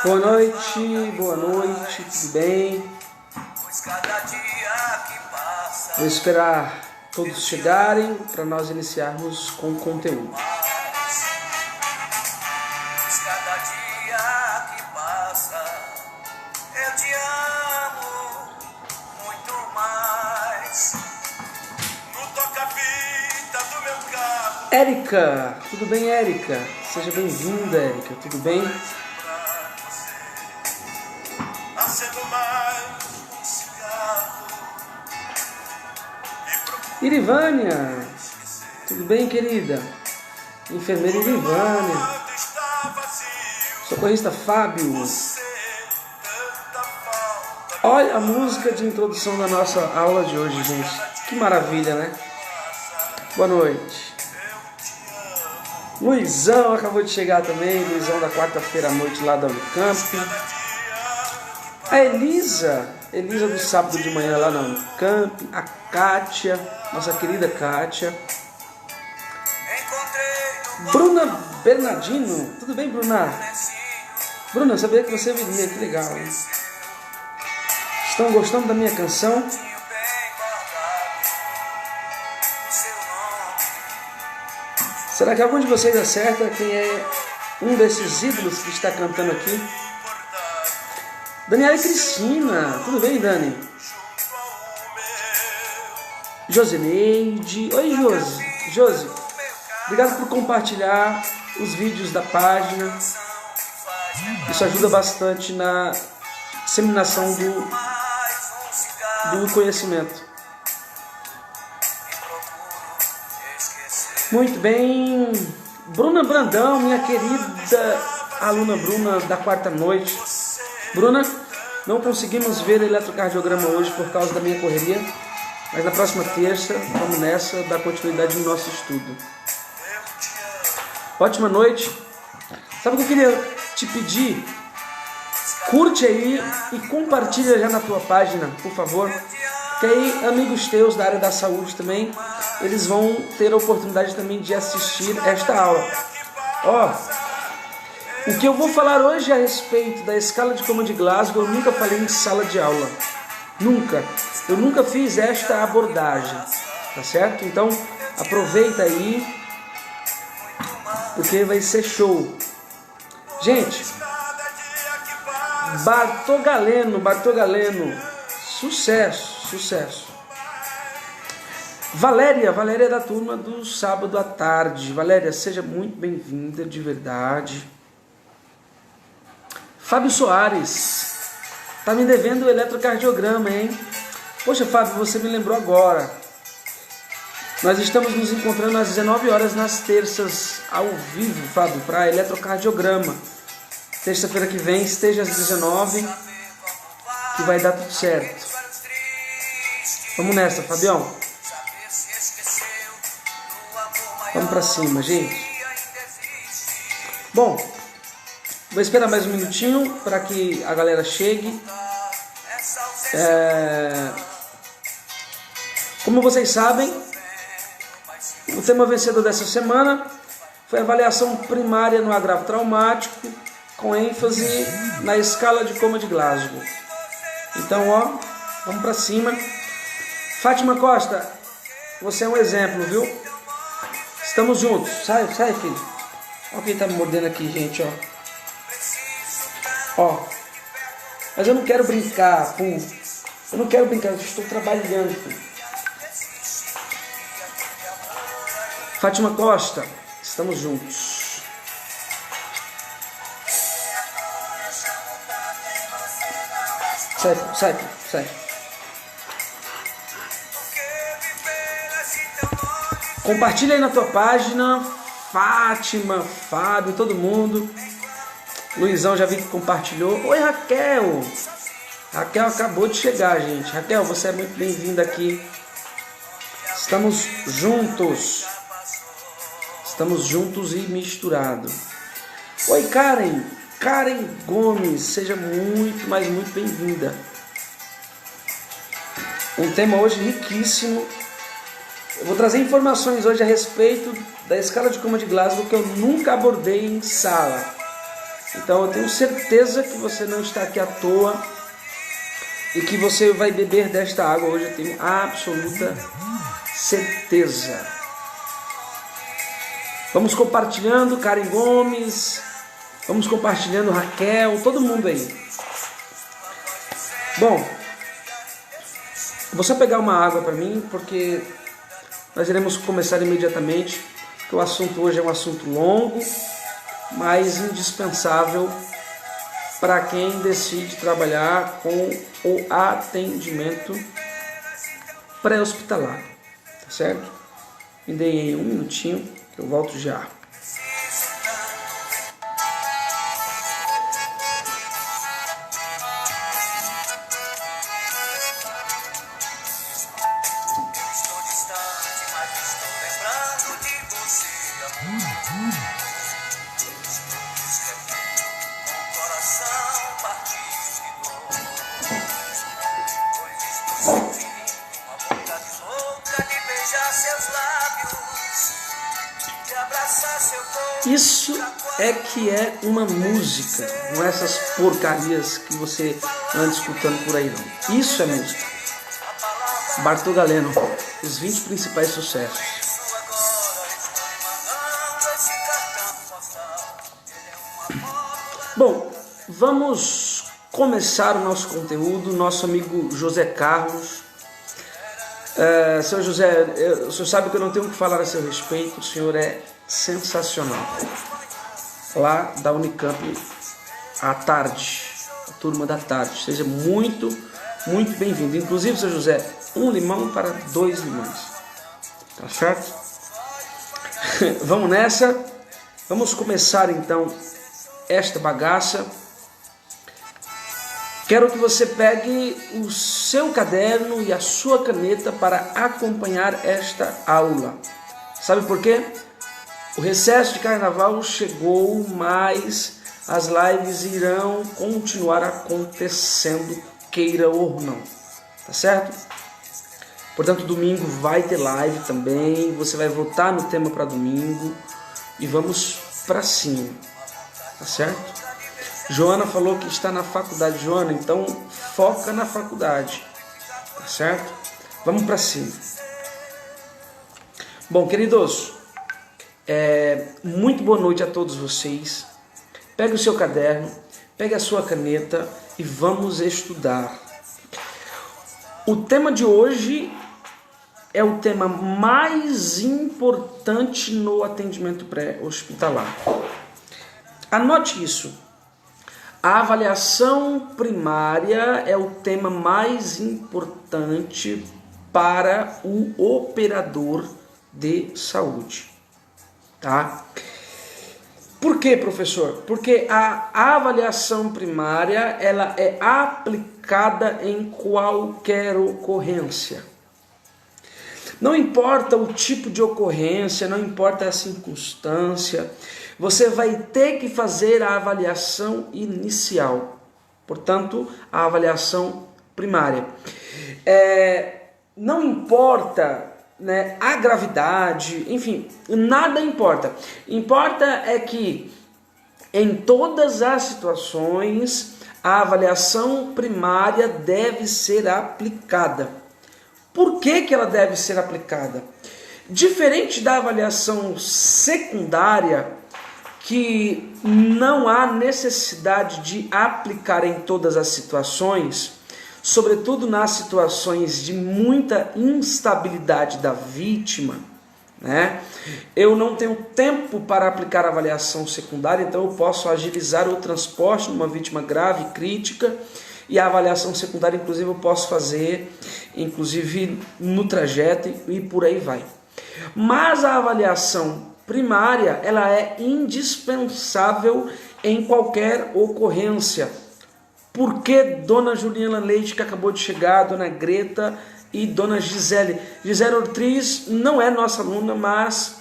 Boa noite, tudo bem? Vou esperar todos chegarem para nós iniciarmos com o conteúdo. Cada dia que passa, eu te amo muito mais. No toca-fita do meu carro. Érica, tudo bem, Érica? Seja bem-vinda, Érica, tudo bem? Irivânia, tudo bem, querida? Enfermeira Irivânia. Socorrista Fábio. Olha a música de introdução da nossa aula de hoje, gente. Que maravilha, né? Boa noite. Luizão acabou de chegar também. Luizão da quarta-feira à noite lá da Unicamp. A Elisa do sábado de manhã lá na Unicamp. A Kátia, nossa querida Kátia. Bruna Bernardino. Tudo bem, Bruna? Bruna, eu sabia que você viria, que legal, hein? Estão gostando da minha canção? Será que algum de vocês acerta quem é um desses ídolos que está cantando aqui? Daniela e Cristina, tudo bem, Dani? Josineide, oi Josi, obrigado por compartilhar os vídeos da página, isso ajuda bastante na disseminação do conhecimento. Muito bem, Bruna Brandão, minha querida aluna Bruna da quarta noite. Bruna, não conseguimos ver o eletrocardiograma hoje por causa da minha correria, mas na próxima terça, vamos nessa, dar continuidade no nosso estudo. Ótima noite. Sabe o que eu queria te pedir? Curte aí e compartilha já na tua página, por favor. Que aí amigos teus da área da saúde também, eles vão ter a oportunidade também de assistir esta aula. O que eu vou falar hoje a respeito da escala de Coma de Glasgow, eu nunca falei em sala de aula. Nunca. Eu nunca fiz esta abordagem. Tá certo? Então, aproveita aí, porque vai ser show. Gente, Bartogaleno. Sucesso. Valéria é da turma do sábado à tarde. Valéria, seja muito bem-vinda, de verdade. Fábio Soares, tá me devendo o eletrocardiograma, hein? Poxa, Fábio, você me lembrou agora. Nós estamos nos encontrando às 19 horas nas terças, ao vivo, Fábio, para eletrocardiograma. Terça-feira que vem, esteja às 19, que vai dar tudo certo. Vamos nessa, Fabião. Vamos pra cima, gente. Bom, vou esperar mais um minutinho para que a galera chegue. Como vocês sabem, o tema vencedor dessa semana foi a avaliação primária no agravo traumático, com ênfase na escala de Coma de Glasgow. Então, vamos pra cima. Fátima Costa, você é um exemplo, viu? Estamos juntos. Sai, filho. Olha quem tá me mordendo aqui, gente, Mas eu não quero brincar, pô. Eu não quero brincar, eu estou trabalhando, filho. Fátima Costa, estamos juntos. Sai. Compartilha aí na tua página. Fátima, Fábio, todo mundo. Luizão já vi que compartilhou. Oi, Raquel. Raquel acabou de chegar, gente. Raquel, você é muito bem-vinda aqui. Estamos juntos. Estamos juntos e misturados. Oi, Karen. Karen Gomes. Seja muito, mas muito bem-vinda. Um tema hoje riquíssimo. Eu vou trazer informações hoje a respeito da escala de coma de Glasgow que eu nunca abordei em sala. Então eu tenho certeza que você não está aqui à toa e que você vai beber desta água hoje, eu tenho absoluta certeza. Vamos compartilhando, Karen Gomes, vamos compartilhando, Raquel, todo mundo aí. Bom, vou só pegar uma água para mim, porque nós iremos começar imediatamente, porque o assunto hoje é um assunto longo, mas indispensável para quem decide trabalhar com o atendimento pré-hospitalar, tá certo? Me dê aí um minutinho, que eu volto já. Isso é que é uma música, não é essas porcarias que você anda escutando por aí não. Isso é música. Bartol Galeno, os 20 principais sucessos. Bom, vamos começar o nosso conteúdo. Nosso amigo José Carlos. Senhor José, o senhor sabe que eu não tenho o que falar a seu respeito. O senhor é sensacional. Lá da Unicamp à tarde, a turma da tarde. Seja muito bem-vindo. Inclusive, senhor José, 1 limão para 2 limões. Tá certo? Vamos nessa. Vamos começar então esta bagaça. Quero que você pegue o seu caderno e a sua caneta para acompanhar esta aula. Sabe por quê? O recesso de carnaval chegou, mas as lives irão continuar acontecendo, queira ou não. Tá certo? Portanto, domingo vai ter live também. Você vai votar no tema para domingo e vamos para cima. Tá certo? Joana falou que está na faculdade. Joana, então foca na faculdade. Tá certo? Vamos para cima. Bom, queridos, muito boa noite a todos vocês. Pegue o seu caderno, pegue a sua caneta e vamos estudar. O tema de hoje é o tema mais importante no atendimento pré-hospitalar. Anote isso. A avaliação primária é o tema mais importante para o operador de saúde. Tá? Por quê, professor? Porque a avaliação primária ela é aplicada em qualquer ocorrência. Não importa o tipo de ocorrência, não importa a circunstância, você vai ter que fazer a avaliação inicial. Portanto, a avaliação primária. Não importa, né, a gravidade, enfim, nada importa. Importa é que em todas as situações a avaliação primária deve ser aplicada. Por que ela deve ser aplicada? Diferente da avaliação secundária, que não há necessidade de aplicar em todas as situações, sobretudo nas situações de muita instabilidade da vítima, né? Eu não tenho tempo para aplicar a avaliação secundária, então eu posso agilizar o transporte numa vítima grave e crítica, e a avaliação secundária, inclusive, eu posso fazer, inclusive, no trajeto e por aí vai. Mas a avaliação primária, ela é indispensável em qualquer ocorrência. Por que Dona Juliana Leite, que acabou de chegar, Dona Greta e Dona Gisele? Gisele Ortiz não é nossa aluna, mas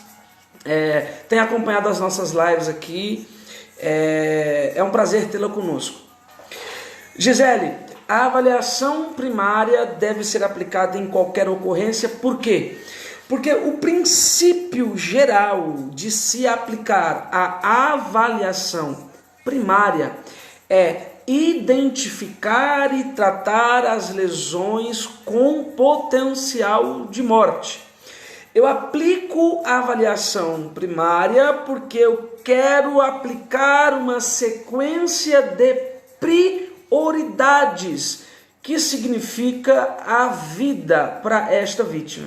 tem acompanhado as nossas lives aqui. É um prazer tê-la conosco. Gisele, a avaliação primária deve ser aplicada em qualquer ocorrência. Por quê? Porque o princípio geral de se aplicar a avaliação primária é identificar e tratar as lesões com potencial de morte. Eu aplico a avaliação primária porque eu quero aplicar uma sequência de prioridades, que significa a vida para esta vítima.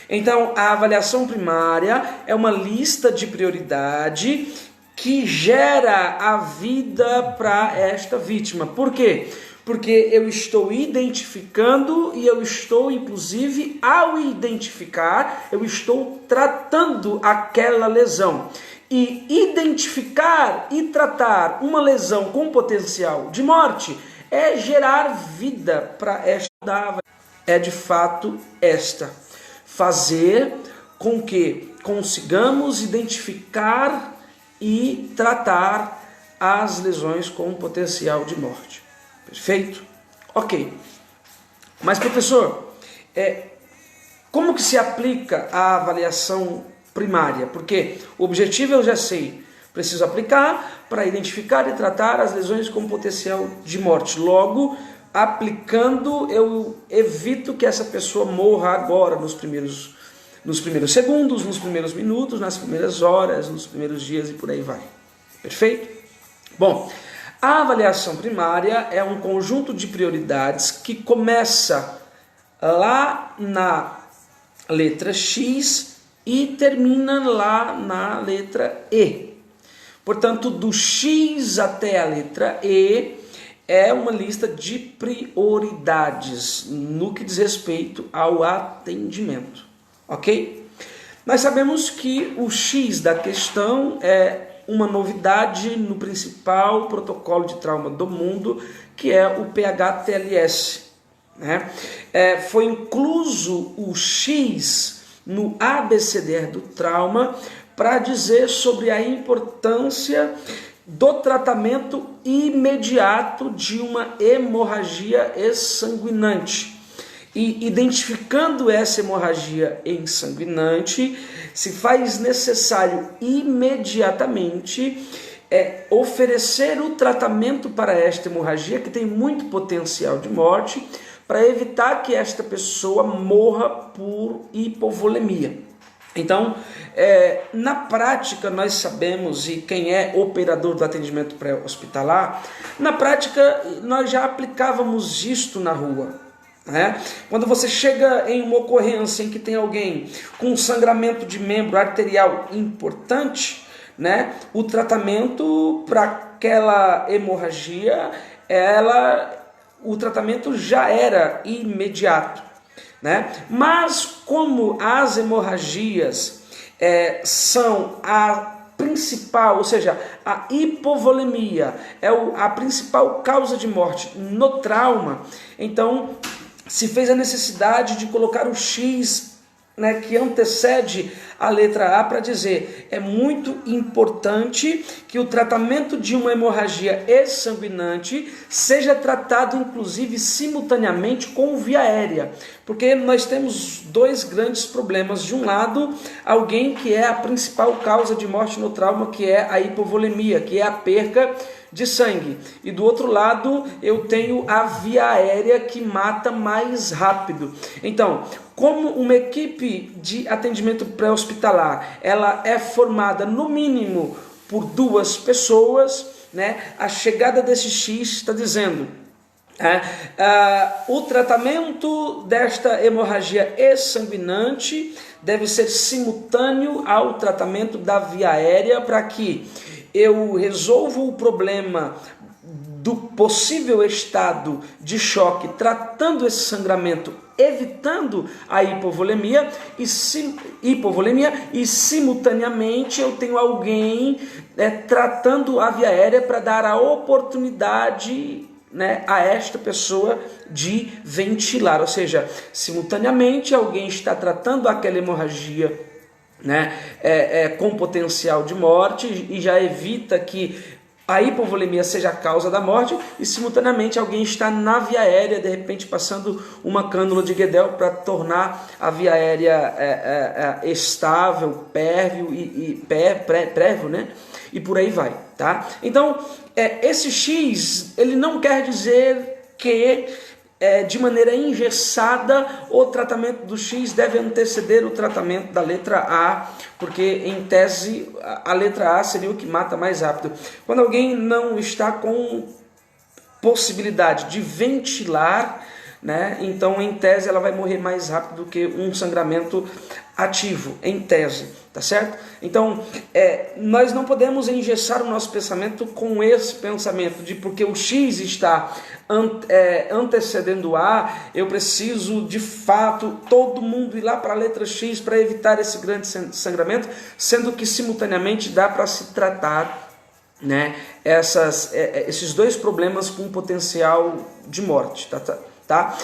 Então, a avaliação primária é uma lista de prioridade que gera a vida para esta vítima. Por quê? Porque eu estou identificando e eu estou, inclusive, ao identificar, eu estou tratando aquela lesão. E identificar e tratar uma lesão com potencial de morte é gerar vida para esta avaliação. É de fato esta: fazer com que consigamos identificar e tratar as lesões com potencial de morte. Perfeito? Ok. Mas, professor, como que se aplica a avaliação primária? Porque o objetivo eu já sei. Preciso aplicar para identificar e tratar as lesões com potencial de morte. Logo, aplicando, eu evito que essa pessoa morra agora, nos primeiros segundos, nos primeiros minutos, nas primeiras horas, nos primeiros dias e por aí vai. Perfeito? Bom, a avaliação primária é um conjunto de prioridades que começa lá na letra X e termina lá na letra E. Portanto, do X até a letra E é uma lista de prioridades no que diz respeito ao atendimento. Ok? Nós sabemos que o X da questão é uma novidade no principal protocolo de trauma do mundo, que é o PHTLS. Né? Foi incluso o X no ABCDR do trauma para dizer sobre a importância do tratamento imediato de uma hemorragia exsanguinante. E identificando essa hemorragia exsanguinante, se faz necessário imediatamente oferecer o tratamento para esta hemorragia, que tem muito potencial de morte, para evitar que esta pessoa morra por hipovolemia. Então, na prática, nós sabemos, e quem é operador do atendimento pré-hospitalar, na prática, nós já aplicávamos isto na rua. Quando você chega em uma ocorrência em que tem alguém com sangramento de membro arterial importante, o tratamento para aquela hemorragia, o tratamento já era imediato. Mas como as hemorragias são a principal, ou seja, a hipovolemia é a principal causa de morte no trauma, então se fez a necessidade de colocar o X, que antecede a letra A, para dizer: é muito importante que o tratamento de uma hemorragia exsanguinante seja tratado, inclusive, simultaneamente com via aérea, porque nós temos dois grandes problemas. De um lado, alguém que é a principal causa de morte no trauma, que é a hipovolemia, que é a perca de sangue, e do outro lado eu tenho a via aérea, que mata mais rápido. Então, como uma equipe de atendimento pré-hospitalar, ela é formada no mínimo por 2 pessoas, a chegada desse X está dizendo: o tratamento desta hemorragia exsanguinante deve ser simultâneo ao tratamento da via aérea, para que eu resolvo o problema do possível estado de choque, tratando esse sangramento, evitando a hipovolemia, e simultaneamente eu tenho alguém tratando a via aérea para dar a oportunidade a esta pessoa de ventilar. Ou seja, simultaneamente alguém está tratando aquela hemorragia com potencial de morte, e já evita que a hipovolemia seja a causa da morte e simultaneamente alguém está na via aérea, de repente passando uma cânula de Guedel para tornar a via aérea estável, prévio, né? E por aí vai, tá? Então, esse X, ele não quer dizer que de maneira engessada o tratamento do X deve anteceder o tratamento da letra A, porque em tese a letra A seria o que mata mais rápido. Quando alguém não está com possibilidade de ventilar, né, então em tese ela vai morrer mais rápido do que um sangramento ativo, em tese, tá certo? Então, nós não podemos engessar o nosso pensamento com esse pensamento de porque o X está antecedendo o A, eu preciso de fato todo mundo ir lá para a letra X para evitar esse grande sangramento, sendo que simultaneamente dá para se tratar, né, esses dois problemas com potencial de morte, tá?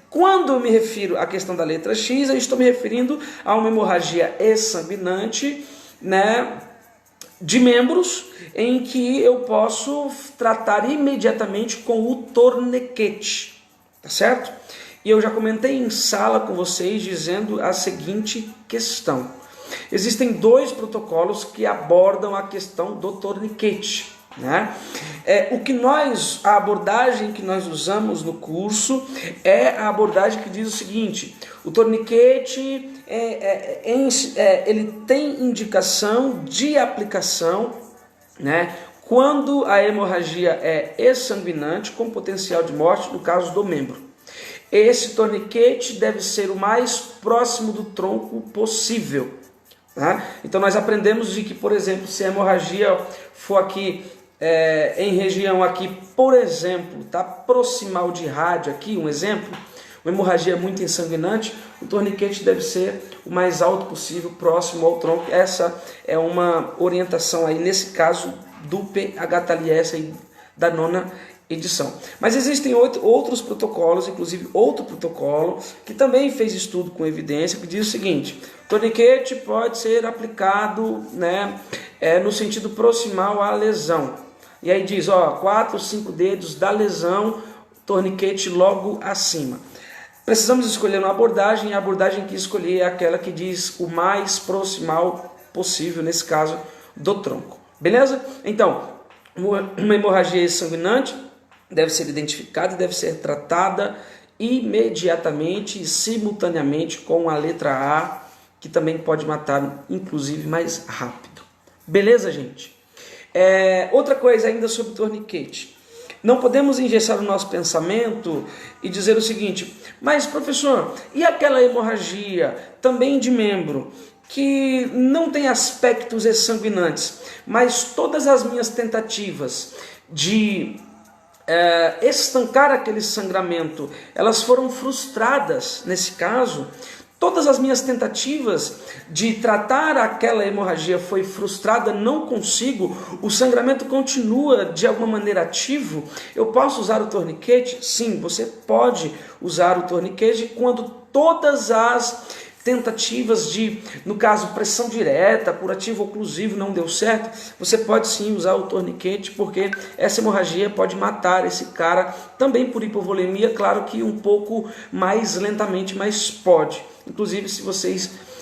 Quando eu me refiro à questão da letra X, eu estou me referindo a uma hemorragia exsanguinante, né, de membros, em que eu posso tratar imediatamente com o torniquete, tá certo? E eu já comentei em sala com vocês dizendo a seguinte questão: existem dois protocolos que abordam a questão do torniquete, né? A abordagem que nós usamos no curso é a abordagem que diz o seguinte: o torniquete ele tem indicação de aplicação, né, quando a hemorragia é exsanguinante com potencial de morte no caso do membro. Esse torniquete deve ser o mais próximo do tronco possível, tá? Então nós aprendemos de que, por exemplo, se a hemorragia for aqui em região aqui, por exemplo, tá, proximal de rádio aqui, um exemplo, uma hemorragia muito ensanguinante, o torniquete deve ser o mais alto possível, próximo ao tronco. Essa é uma orientação aí, nesse caso, do PH-TALIES aí, da 9ª edição. Mas existem outros protocolos, inclusive outro protocolo, que também fez estudo com evidência, que diz o seguinte: torniquete pode ser aplicado, né, no sentido proximal à lesão. E aí diz, 4 ou 5 dedos da lesão, torniquete logo acima. Precisamos escolher uma abordagem, e a abordagem que escolher é aquela que diz o mais proximal possível, nesse caso, do tronco. Beleza? Então, uma hemorragia sanguinante deve ser identificada e deve ser tratada imediatamente e simultaneamente com a letra A, que também pode matar, inclusive, mais rápido. Beleza, gente? Outra coisa ainda sobre torniquete. Não podemos engessar o nosso pensamento e dizer o seguinte: mas professor, e aquela hemorragia também de membro que não tem aspectos exsanguinantes, mas todas as minhas tentativas de estancar aquele sangramento, elas foram frustradas nesse caso? Todas as minhas tentativas de tratar aquela hemorragia foi frustrada, não consigo, o sangramento continua de alguma maneira ativo, eu posso usar o torniquete? Sim, você pode usar o torniquete quando todas as tentativas de, no caso, pressão direta, curativo oclusivo não deu certo, você pode sim usar o torniquete, porque essa hemorragia pode matar esse cara também por hipovolemia, claro que um pouco mais lentamente, mas pode. Inclusive,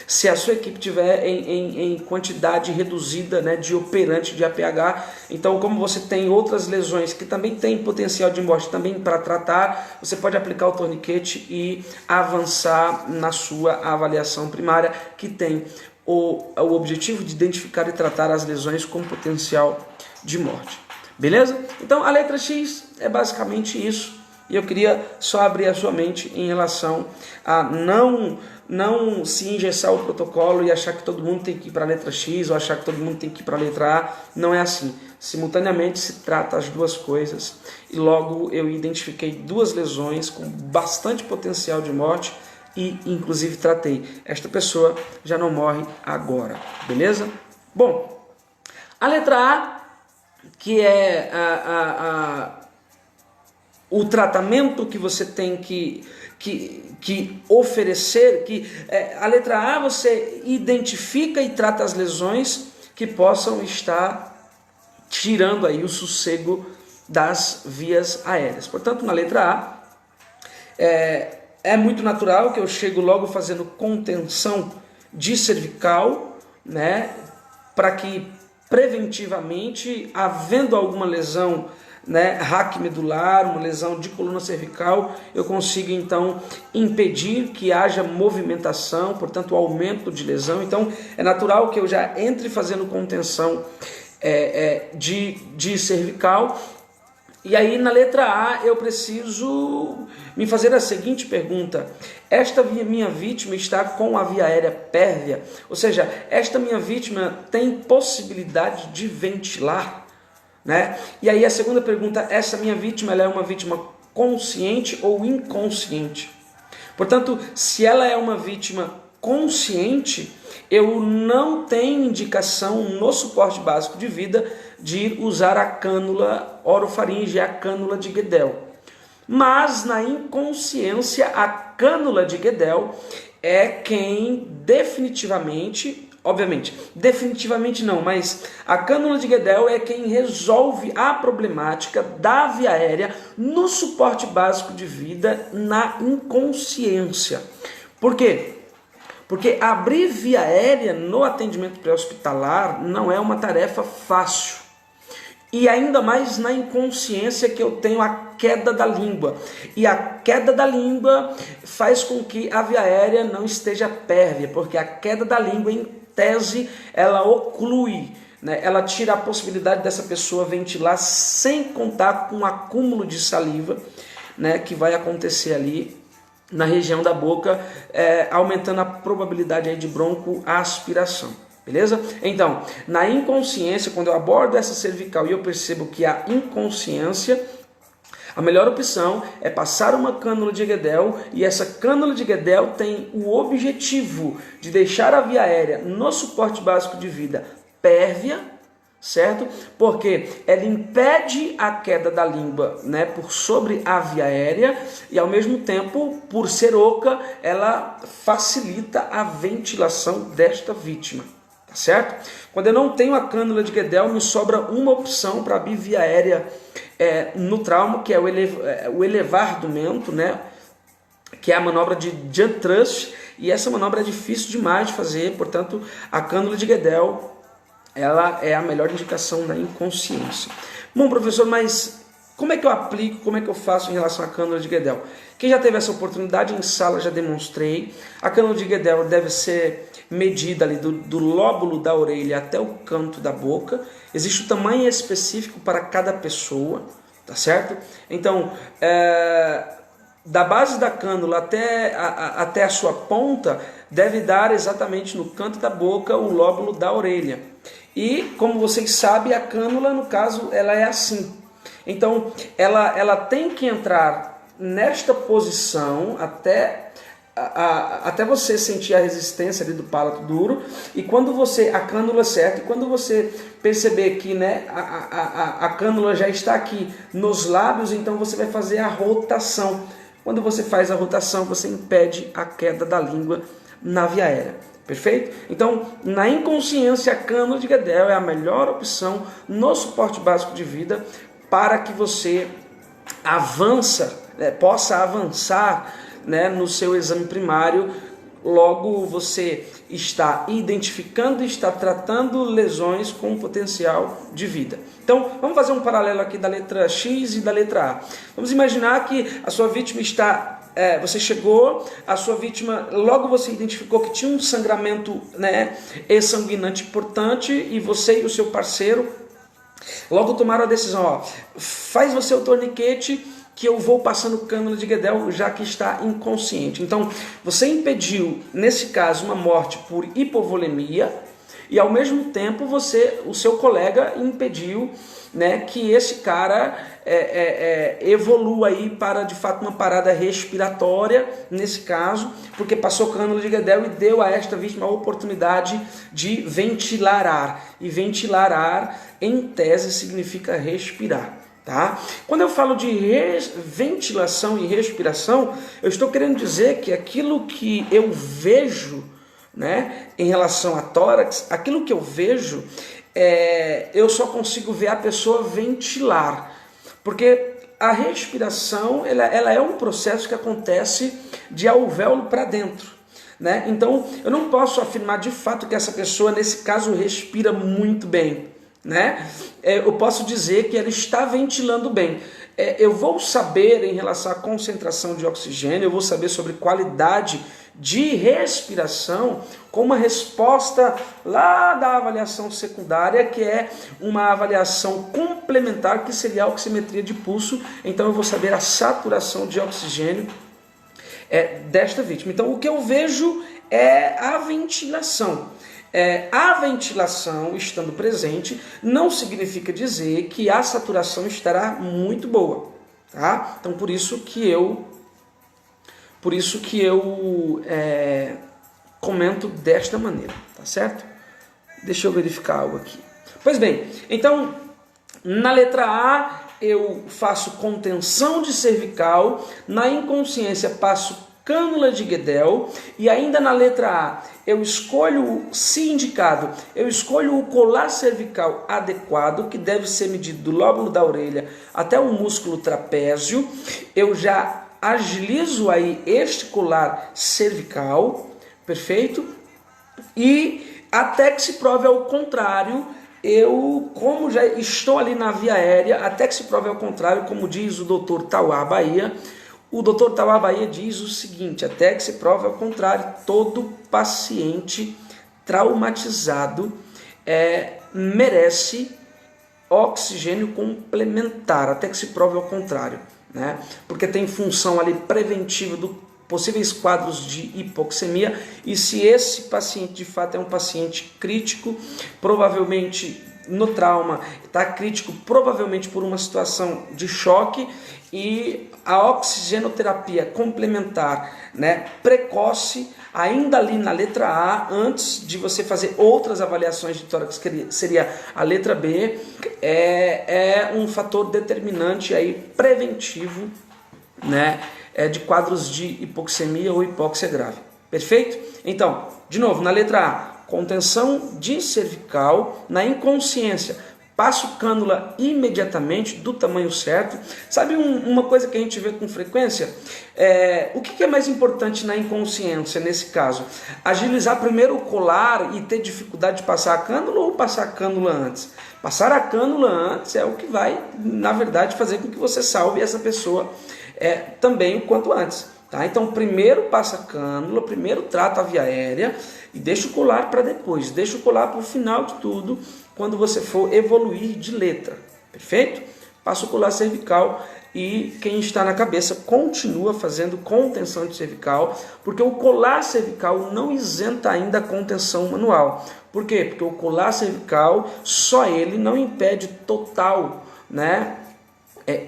se a sua equipe tiver em quantidade reduzida, né, de operante de APH, então como você tem outras lesões que também têm potencial de morte também para tratar, você pode aplicar o torniquete e avançar na sua avaliação primária, que tem o objetivo de identificar e tratar as lesões com potencial de morte. Beleza? Então a letra X é basicamente isso. E eu queria só abrir a sua mente em relação a não se engessar o protocolo e achar que todo mundo tem que ir para a letra X ou achar que todo mundo tem que ir para a letra A. Não é assim. Simultaneamente se trata as duas coisas. E logo eu identifiquei 2 lesões com bastante potencial de morte e inclusive tratei. Esta pessoa já não morre agora. Beleza? Bom, a letra A, que é o tratamento que você tem que oferecer, a letra A você identifica e trata as lesões que possam estar tirando aí o sossego das vias aéreas. Portanto, na letra A, é muito natural que eu chego logo fazendo contenção de cervical, né, para que preventivamente, havendo alguma lesão, né, raquimedular, uma lesão de coluna cervical, eu consigo então impedir que haja movimentação, portanto o aumento de lesão. Então é natural que eu já entre fazendo contenção de cervical. E aí na letra A eu preciso me fazer a seguinte pergunta: esta minha vítima está com a via aérea pérvia? Ou seja, esta minha vítima tem possibilidade de ventilar? Né? E aí a segunda pergunta: essa minha vítima, ela é uma vítima consciente ou inconsciente? Portanto, se ela é uma vítima consciente, eu não tenho indicação no suporte básico de vida de usar a cânula orofaringe, a cânula de Guedel. Mas na inconsciência, a cânula de Guedel é quem definitivamente, obviamente, definitivamente não, mas a cânula de Guedel é quem resolve a problemática da via aérea no suporte básico de vida na inconsciência. Por quê? Porque abrir via aérea no atendimento pré-hospitalar não é uma tarefa fácil. E ainda mais na inconsciência, que eu tenho a queda da língua. E a queda da língua faz com que a via aérea não esteja pérvia, porque a queda da língua, em tese, ela oclui, né? Ela tira a possibilidade dessa pessoa ventilar sem contar com o acúmulo de saliva, né, que vai acontecer ali na região da boca, aumentando a probabilidade aí de broncoaspiração. Beleza? Então, na inconsciência, quando eu abordo essa cervical e eu percebo que há inconsciência, a melhor opção é passar uma cânula de Guedel, e essa cânula de Guedel tem o objetivo de deixar a via aérea no suporte básico de vida pérvia, certo? Porque ela impede a queda da língua, né, por sobre a via aérea, e ao mesmo tempo, por ser oca, ela facilita a ventilação desta vítima. Tá certo? Quando eu não tenho a cânula de Guedel, me sobra uma opção para abrir via aérea no trauma, que é o elevar do mento, né? Que é a manobra de jump thrust, e essa manobra é difícil demais de fazer, portanto, a cânula de Guedel, ela é a melhor indicação na inconsciência. Bom, professor, mas como é que eu aplico, como é que eu faço em relação à cânula de Guedel? Quem já teve essa oportunidade em sala, já demonstrei. A cânula de Guedel deve ser medida ali do lóbulo da orelha até o canto da boca. Existe um tamanho específico para cada pessoa, tá certo? Então, da base da cânula até a sua ponta, deve dar exatamente no canto da boca o lóbulo da orelha. E, como vocês sabem, a cânula, no caso, ela é assim. Então, ela tem que entrar nesta posição até você sentir a resistência ali do palato duro, e quando você, a cânula certa, e quando você perceber que, né, a cânula já está aqui nos lábios, então você vai fazer a rotação. Quando você faz a rotação, você impede a queda da língua na via aérea. Perfeito? Então, na inconsciência, a cânula de Guedel é a melhor opção no suporte básico de vida para que você possa avançar, né, no seu exame primário. Logo você está identificando e está tratando lesões com potencial de vida. Então, vamos fazer um paralelo aqui da letra X e da letra A. Vamos imaginar que a sua vítima está... você chegou, a sua vítima, logo você identificou que tinha um sangramento, né, exsanguinante importante, e você e o seu parceiro logo tomaram a decisão, faz você o torniquete, que eu vou passando cânula de Guedel, já que está inconsciente. Então, você impediu, nesse caso, uma morte por hipovolemia, e ao mesmo tempo o seu colega impediu, né, que esse cara evolua aí para, de fato, uma parada respiratória, nesse caso, porque passou cânula de Guedel e deu a esta vítima a oportunidade de ventilar ar. E ventilar ar, em tese, significa respirar. Tá? Quando eu falo de ventilação e respiração, eu estou querendo dizer que aquilo que eu vejo, né, em relação a tórax, aquilo que eu vejo eu só consigo ver a pessoa ventilar, porque a respiração ela é um processo que acontece de alvéolo para dentro, né? Então eu não posso afirmar de fato que essa pessoa nesse caso respira muito bem, né? Eu posso dizer que ela está ventilando bem. Eu vou saber em relação à concentração de oxigênio, eu vou saber sobre qualidade de respiração com uma resposta lá da avaliação secundária, que é uma avaliação complementar, que seria a oximetria de pulso. Então eu vou saber a saturação de oxigênio desta vítima. Então o que eu vejo é a ventilação. A ventilação estando presente não significa dizer que a saturação estará muito boa, tá? Então por isso que eu comento desta maneira, tá certo? Deixa eu verificar algo aqui. Pois bem, então na letra A eu faço contenção de cervical, na inconsciência passo cânula de Guedel, e ainda na letra A eu escolho, se indicado, eu escolho o colar cervical adequado, que deve ser medido do lóbulo da orelha até o músculo trapézio. Eu já agilizo aí este colar cervical, perfeito? E até que se prove ao contrário, como já estou ali na via aérea, até que se prove ao contrário, como diz o Dr. Tauá Bahia, o Dr. Tauá Bahia diz o seguinte: até que se prove ao contrário, todo paciente traumatizado merece oxigênio complementar, até que se prove ao contrário, né? Porque tem função ali preventiva do possíveis quadros de hipoxemia, e se esse paciente de fato é um paciente crítico, provavelmente no trauma, está crítico provavelmente por uma situação de choque, e a oxigenoterapia complementar, né, precoce, ainda ali na letra A, antes de você fazer outras avaliações de tórax, que seria a letra B, é um fator determinante aí, preventivo, né, de quadros de hipoxemia ou hipóxia grave. Perfeito? Então, de novo, na letra A, contenção de cervical, na inconsciência, passo cânula imediatamente, do tamanho certo. Sabe uma coisa que a gente vê com frequência? O que é mais importante na inconsciência nesse caso? Agilizar primeiro o colar e ter dificuldade de passar a cânula, ou passar a cânula antes? Passar a cânula antes é o que vai, na verdade, fazer com que você salve essa pessoa também o quanto antes. Tá? Então primeiro passa a cânula, primeiro trata a via aérea e deixa o colar para depois, deixa o colar para o final de tudo, quando você for evoluir de letra, perfeito? Passa o colar cervical e quem está na cabeça continua fazendo contenção de cervical, porque o colar cervical não isenta ainda a contenção manual. Por quê? Porque o colar cervical, só ele não impede total, né,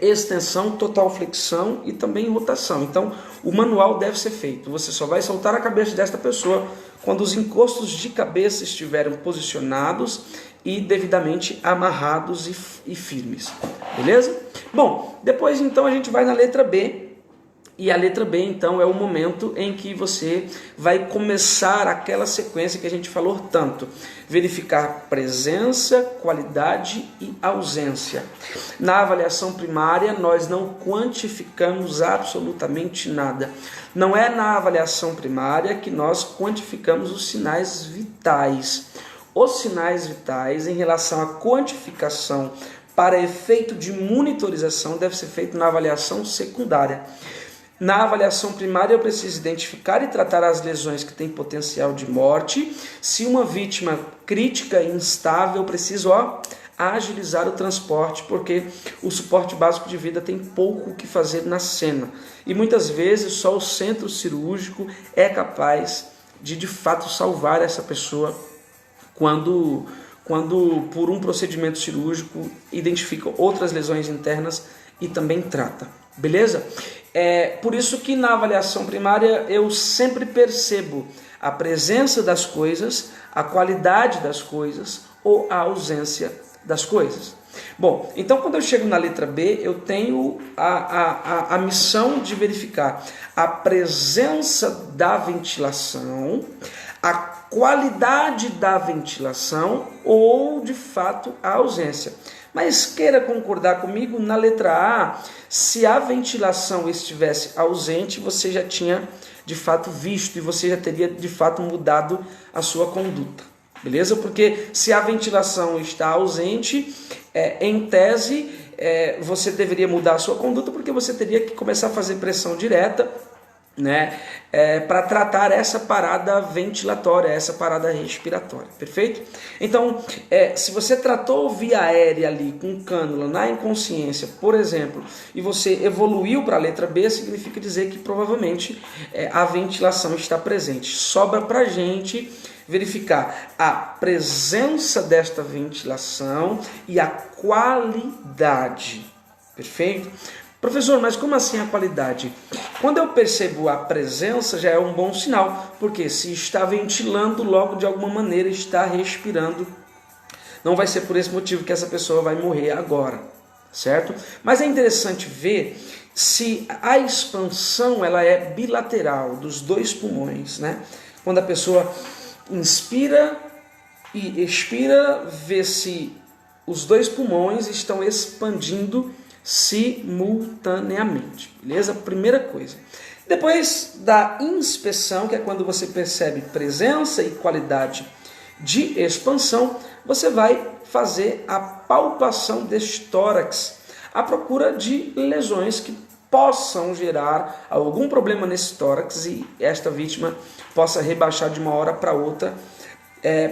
extensão, total flexão e também rotação. Então o manual deve ser feito. Você só vai soltar a cabeça desta pessoa quando os encostos de cabeça estiverem posicionados e devidamente amarrados e firmes. Beleza? Bom, depois então a gente vai na letra B. E a letra B, então, é o momento em que você vai começar aquela sequência que a gente falou tanto. Verificar presença, qualidade e ausência. Na avaliação primária, nós não quantificamos absolutamente nada. Não é na avaliação primária que nós quantificamos os sinais vitais. Os sinais vitais, em relação à quantificação para efeito de monitorização, deve ser feito na avaliação secundária. Na avaliação primária eu preciso identificar e tratar as lesões que têm potencial de morte. Se uma vítima crítica e instável, eu preciso agilizar o transporte, porque o suporte básico de vida tem pouco o que fazer na cena. E muitas vezes só o centro cirúrgico é capaz de fato salvar essa pessoa quando por um procedimento cirúrgico identifica outras lesões internas e também trata. Beleza? Por isso que na avaliação primária eu sempre percebo a presença das coisas, a qualidade das coisas ou a ausência das coisas. Bom, então quando eu chego na letra B, eu tenho a missão de verificar a presença da ventilação, a qualidade da ventilação ou, de fato, a ausência. Mas queira concordar comigo, na letra A, se a ventilação estivesse ausente, você já tinha, de fato, visto e você já teria, de fato, mudado a sua conduta. Beleza? Porque se a ventilação está ausente, em tese, você deveria mudar a sua conduta, porque você teria que começar a fazer pressão direta, né, para tratar essa parada ventilatória, essa parada respiratória, perfeito? Então, se você tratou via aérea ali com cânula na inconsciência, por exemplo, e você evoluiu para a letra B, significa dizer que provavelmente a ventilação está presente. Sobra para a gente verificar a presença desta ventilação e a qualidade, perfeito? Professor, mas como assim a qualidade? Quando eu percebo a presença, já é um bom sinal, porque se está ventilando, logo de alguma maneira está respirando. Não vai ser por esse motivo que essa pessoa vai morrer agora, certo? Mas é interessante ver se a expansão ela é bilateral dos dois pulmões, né? Quando a pessoa inspira e expira, vê se os dois pulmões estão expandindo simultaneamente, beleza? Primeira coisa. Depois da inspeção, que é quando você percebe presença e qualidade de expansão, você vai fazer a palpação deste tórax à procura de lesões que possam gerar algum problema nesse tórax e esta vítima possa rebaixar de uma hora para outra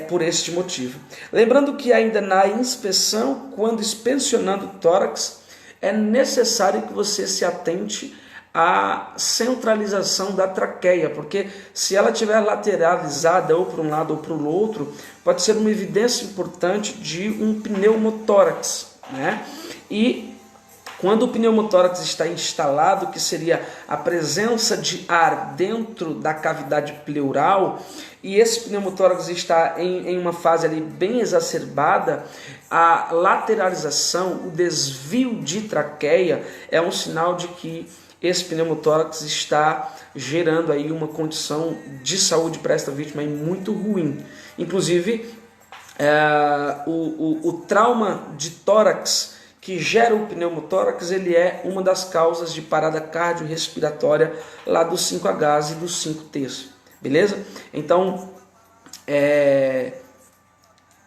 por este motivo. Lembrando que ainda na inspeção, quando inspecionando o tórax, é necessário que você se atente à centralização da traqueia, porque se ela estiver lateralizada ou para um lado ou para o outro, pode ser uma evidência importante de um pneumotórax, né? E quando o pneumotórax está instalado, que seria a presença de ar dentro da cavidade pleural, e esse pneumotórax está em uma fase ali bem exacerbada, a lateralização, o desvio de traqueia é um sinal de que esse pneumotórax está gerando aí uma condição de saúde para esta vítima aí muito ruim. Inclusive, o trauma de tórax que gera o pneumotórax, ele é uma das causas de parada cardiorrespiratória lá dos 5Hs e dos 5Ts, beleza? Então,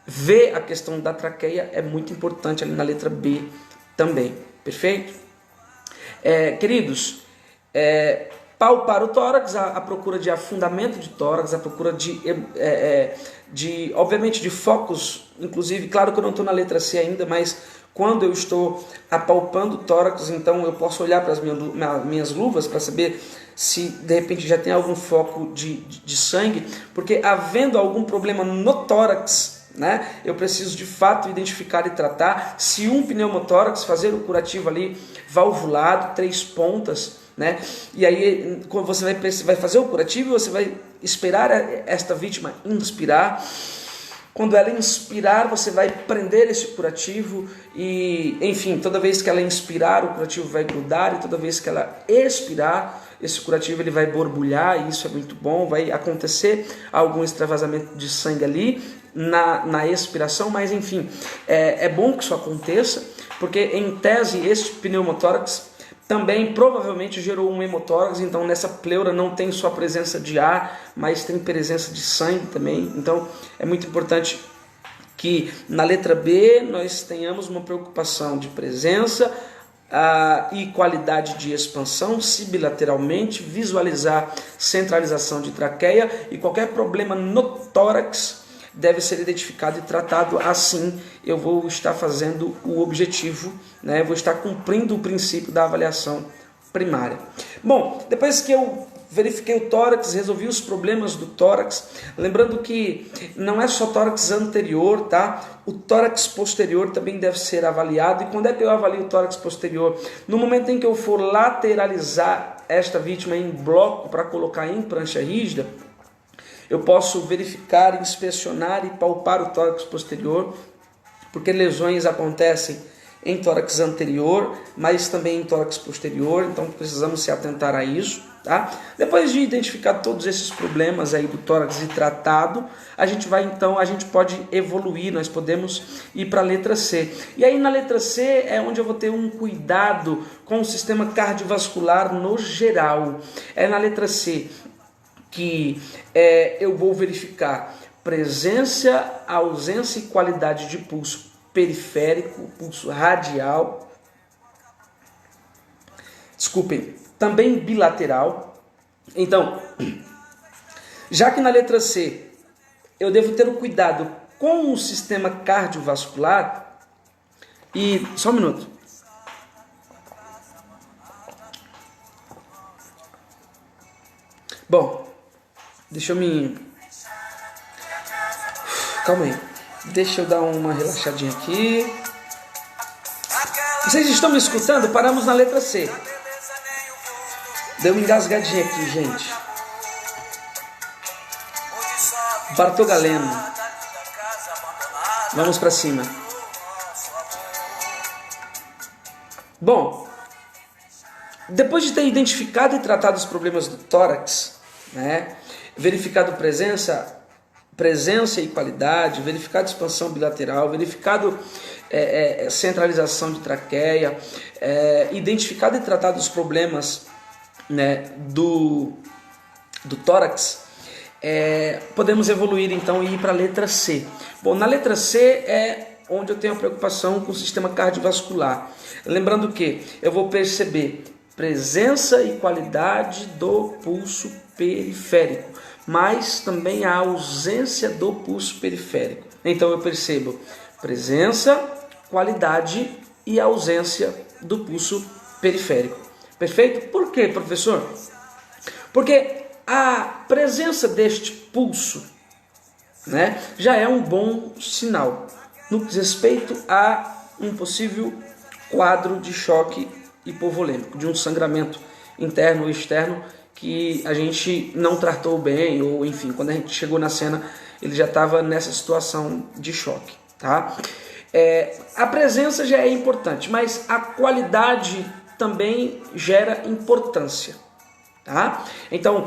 ver a questão da traqueia é muito importante ali na letra B também, perfeito? Queridos, palpar o tórax, a procura de afundamento de tórax, a procura obviamente, de focos, inclusive, claro que eu não estou na letra C ainda, mas quando eu estou apalpando o tórax, então eu posso olhar para as minhas luvas para saber se de repente já tem algum foco de sangue, porque havendo algum problema no tórax, né, eu preciso de fato identificar e tratar. Se um pneumotórax, fazer o curativo ali valvulado, 3 pontas, né, e aí quando você vai fazer o curativo, você vai esperar esta vítima inspirar. Quando ela inspirar, você vai prender esse curativo e, enfim, toda vez que ela inspirar, o curativo vai grudar, e toda vez que ela expirar, esse curativo ele vai borbulhar, e isso é muito bom. Vai acontecer algum extravasamento de sangue ali na expiração, mas enfim, é bom que isso aconteça, porque em tese este pneumotórax também provavelmente gerou um hemotórax, então nessa pleura não tem só presença de ar, mas tem presença de sangue também. Então é muito importante que na letra B nós tenhamos uma preocupação de presença e qualidade de expansão, se bilateralmente, visualizar centralização de traqueia, e qualquer problema no tórax deve ser identificado e tratado. Assim eu vou estar fazendo o objetivo, né? Vou estar cumprindo o princípio da avaliação primária. Bom, depois que eu verifiquei o tórax, resolvi os problemas do tórax, lembrando que não é só tórax anterior, tá? O tórax posterior também deve ser avaliado. E quando é que eu avalio o tórax posterior? No momento em que eu for lateralizar esta vítima em bloco para colocar em prancha rígida, eu posso verificar, inspecionar e palpar o tórax posterior, porque lesões acontecem em tórax anterior, mas também em tórax posterior, então precisamos se atentar a isso, tá? Depois de identificar todos esses problemas aí do tórax e tratado, a gente pode evoluir, nós podemos ir para a letra C. E aí na letra C é onde eu vou ter um cuidado com o sistema cardiovascular no geral. É na letra C que eu vou verificar presença, ausência e qualidade de pulso periférico, pulso radial, também bilateral. Então, já que na letra C eu devo ter o cuidado com o sistema cardiovascular, e só um minuto. Bom, calma aí. Deixa eu dar uma relaxadinha aqui. Vocês estão me escutando? Paramos na letra C. Deu uma engasgadinha aqui, gente. Bartogaleno. Vamos para cima. Bom, depois de ter identificado e tratado os problemas do tórax, né, verificado presença e qualidade, verificado expansão bilateral, verificado centralização de traqueia, identificado e tratado os problemas, né, do tórax, podemos evoluir então e ir para a letra C. Bom, na letra C é onde eu tenho a preocupação com o sistema cardiovascular. Lembrando que eu vou perceber presença e qualidade do pulso periférico, mas também a ausência do pulso periférico. Então eu percebo presença, qualidade e ausência do pulso periférico. Perfeito? Por quê, professor? Porque a presença deste pulso, né, já é um bom sinal no que diz respeito a um possível quadro de choque hipovolêmico, de um sangramento interno ou externo que a gente não tratou bem, ou enfim, quando a gente chegou na cena, ele já estava nessa situação de choque, tá? A presença já é importante, mas a qualidade também gera importância, tá? Então,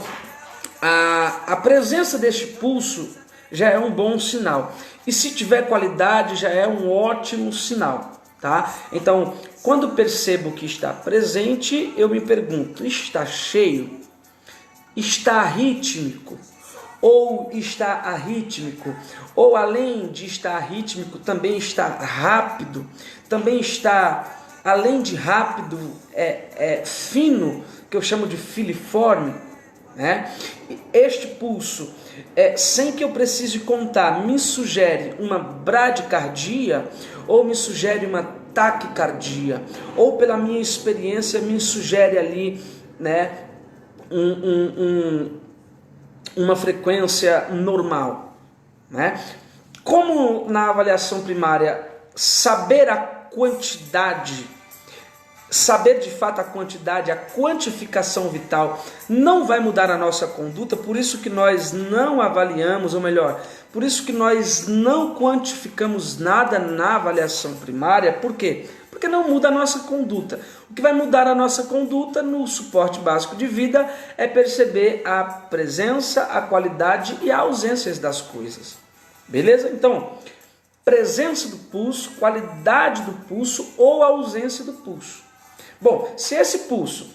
a presença deste pulso já é um bom sinal, e se tiver qualidade já é um ótimo sinal, tá? Então, quando percebo que está presente, eu me pergunto, está cheio? Está rítmico? Ou está arrítmico? Ou além de estar rítmico, também está rápido? Também está, além de rápido, fino, que eu chamo de filiforme, né? Este pulso, sem que eu precise contar, me sugere uma bradicardia ou me sugere uma taquicardia, ou pela minha experiência me sugere ali, né, uma frequência normal, né? Como na avaliação primária saber a quantidade, saber de fato a quantidade, a quantificação vital não vai mudar a nossa conduta, por isso que nós não avaliamos, ou melhor, por isso que nós não quantificamos nada na avaliação primária. Por quê? Porque não muda a nossa conduta. O que vai mudar a nossa conduta no suporte básico de vida é perceber a presença, a qualidade e a ausência das coisas. Beleza? Então, presença do pulso, qualidade do pulso ou ausência do pulso. Bom, se esse pulso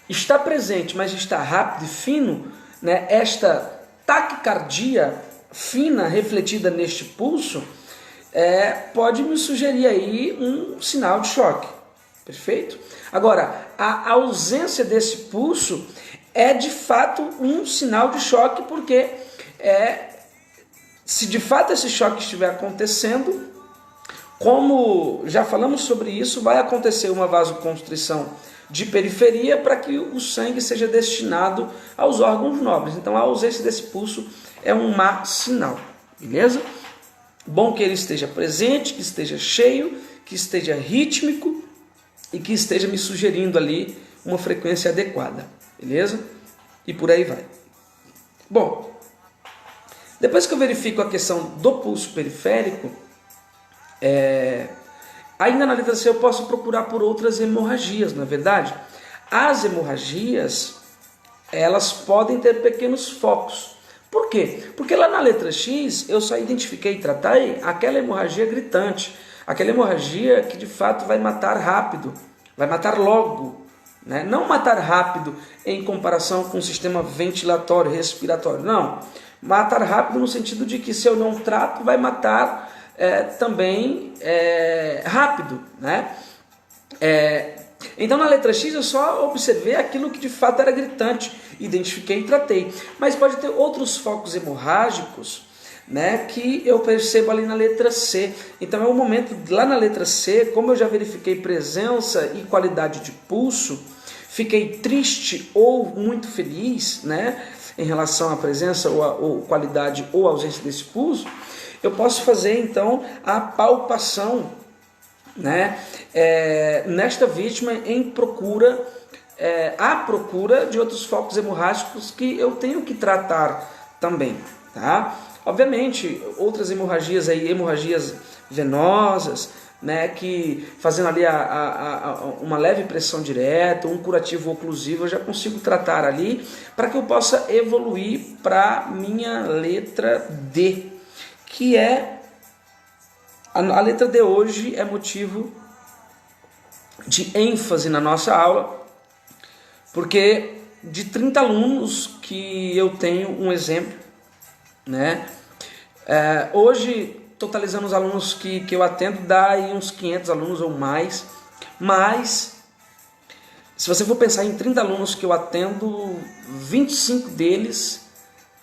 está presente, mas está rápido e fino, né, esta taquicardia fina refletida neste pulso, pode me sugerir aí um sinal de choque. Perfeito? Agora, a ausência desse pulso é de fato um sinal de choque, porque se de fato esse choque estiver acontecendo, como já falamos sobre isso, vai acontecer uma vasoconstrição de periferia para que o sangue seja destinado aos órgãos nobres. Então a ausência desse pulso é um má sinal, beleza? Bom que ele esteja presente, que esteja cheio, que esteja rítmico e que esteja me sugerindo ali uma frequência adequada, beleza? E por aí vai. Bom, depois que eu verifico a questão do pulso periférico, Ainda na letra C eu posso procurar por outras hemorragias, não é verdade? As hemorragias, elas podem ter pequenos focos. Por quê? Porque lá na letra X eu só identifiquei e tratei aquela hemorragia gritante, aquela hemorragia que de fato vai matar rápido, vai matar logo, né? Não matar rápido em comparação com o sistema ventilatório, respiratório, não. Matar rápido no sentido de que se eu não trato vai matar também rápido, né? Então na letra X eu só observei aquilo que de fato era gritante, identifiquei e tratei. Mas pode ter outros focos hemorrágicos, né, que eu percebo ali na letra C. Então é um momento, lá na letra C, como eu já verifiquei presença e qualidade de pulso, fiquei triste ou muito feliz, né, em relação à presença ou qualidade ou ausência desse pulso, eu posso fazer então a palpação, né, nesta vítima em procura, à procura de outros focos hemorrágicos que eu tenho que tratar também, tá? Obviamente, outras hemorragias aí, hemorragias venosas, né, que fazendo ali uma leve pressão direta, um curativo oclusivo, eu já consigo tratar ali para que eu possa evoluir para minha letra D, que é a letra D hoje é motivo de ênfase na nossa aula, porque de 30 alunos que eu tenho um exemplo, né? Hoje, totalizando os alunos que eu atendo, dá aí uns 500 alunos ou mais, mas se você for pensar em 30 alunos que eu atendo, 25 deles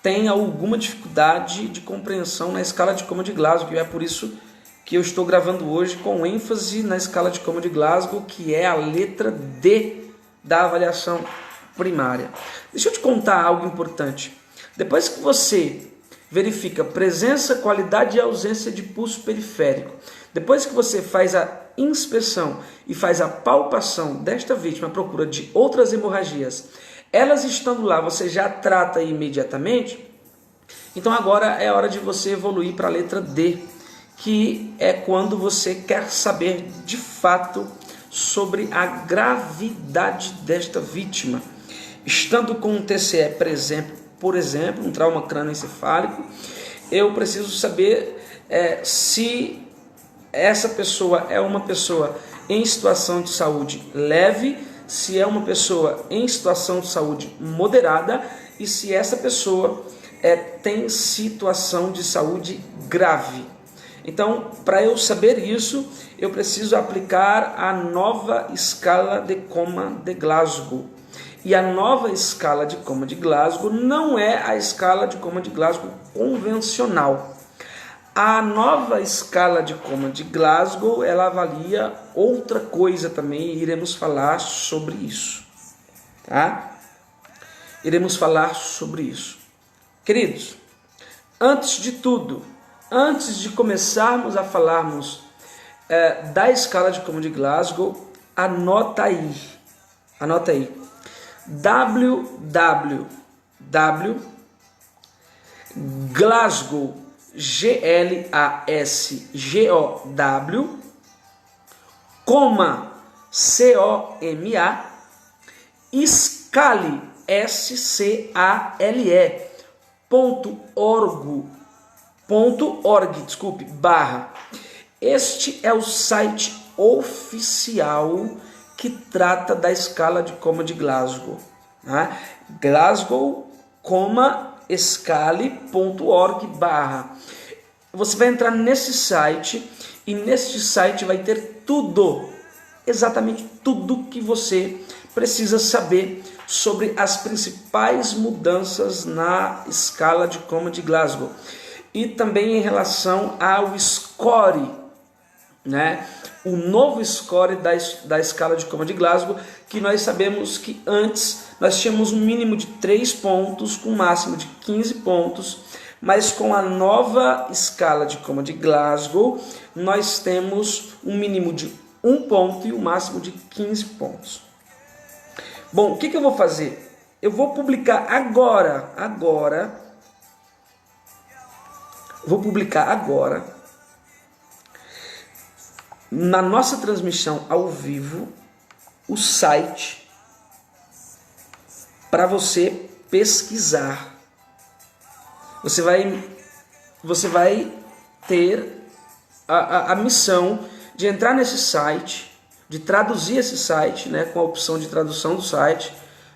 têm alguma dificuldade de compreensão na escala de Coma de Glasgow, e é por isso que eu estou gravando hoje com ênfase na escala de Coma de Glasgow, que é a letra D da avaliação primária. Deixa eu te contar algo importante. Depois que você verifica presença, qualidade e ausência de pulso periférico, depois que você faz a inspeção e faz a palpação desta vítima à procura de outras hemorragias, elas estando lá, você já trata imediatamente. Então agora é hora de você evoluir para a letra D, que é quando você quer saber de fato sobre a gravidade desta vítima. Estando com um TCE, por exemplo, um trauma crânioencefálico, eu preciso saber se essa pessoa é uma pessoa em situação de saúde leve, se é uma pessoa em situação de saúde moderada e se essa pessoa tem situação de saúde grave. Então, para eu saber isso, eu preciso aplicar a nova escala de Coma de Glasgow. E a nova escala de Coma de Glasgow não é a escala de Coma de Glasgow convencional. A nova escala de Coma de Glasgow, ela avalia outra coisa também, e iremos falar sobre isso, tá? Iremos falar sobre isso. Queridos, antes de tudo, antes de começarmos a falarmos da escala de Coma de Glasgow, anota aí. Glasgow, Glasgow, Coma, COMA, Scale, SCALE.org, barra. Este é o site oficial que trata da escala de Coma de Glasgow, né? Glasgow, Scale.org, barra. Você vai entrar nesse site e nesse site vai ter tudo, exatamente tudo que você precisa saber sobre as principais mudanças na escala de Coma de Glasgow e também em relação ao score, né? O novo score da escala de Coma de Glasgow, que nós sabemos que antes nós tínhamos um mínimo de 3 pontos com um máximo de 15 pontos, mas com a nova escala de Coma de Glasgow nós temos um mínimo de 1 ponto e um máximo de 15 pontos. Bom, o que eu vou fazer? Eu vou publicar agora, na nossa transmissão ao vivo o site para você pesquisar. Você vai ter a missão de entrar nesse site, de traduzir esse site, né, com a opção de tradução do site,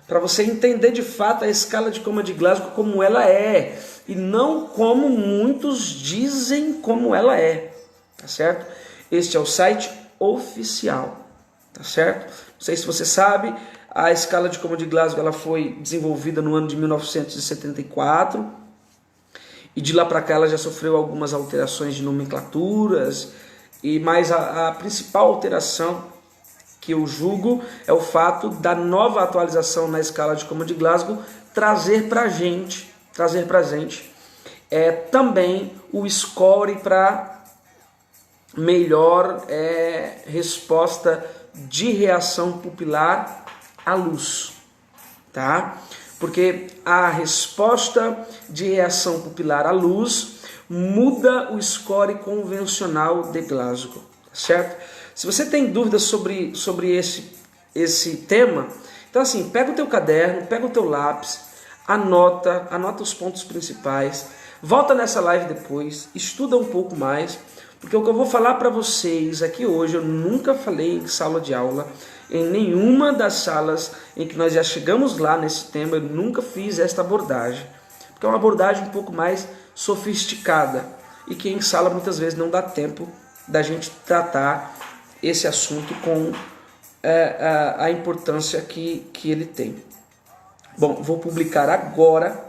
para você entender de fato a escala de coma de Glasgow como ela é, e não como muitos dizem como ela é, tá certo? Este é o site oficial, tá certo? Não sei se você sabe, a escala de coma de Glasgow ela foi desenvolvida no ano de 1974, e de lá para cá ela já sofreu algumas alterações de nomenclaturas, mas a principal alteração que eu julgo é o fato da nova atualização na escala de coma de Glasgow trazer para a gente também o score para melhor resposta de reação pupilar à luz, tá? Porque a resposta de reação pupilar à luz muda o score convencional de Glasgow, certo? Se você tem dúvidas sobre esse tema, então assim, pega o teu caderno, pega o teu lápis, anota os pontos principais, volta nessa live depois, estuda um pouco mais, porque o que eu vou falar para vocês aqui hoje, eu nunca falei em sala de aula, em nenhuma das salas em que nós já chegamos lá nesse tema, eu nunca fiz esta abordagem, porque é uma abordagem um pouco mais sofisticada e que em sala muitas vezes não dá tempo da gente tratar esse assunto com a importância que ele tem. Bom, vou publicar agora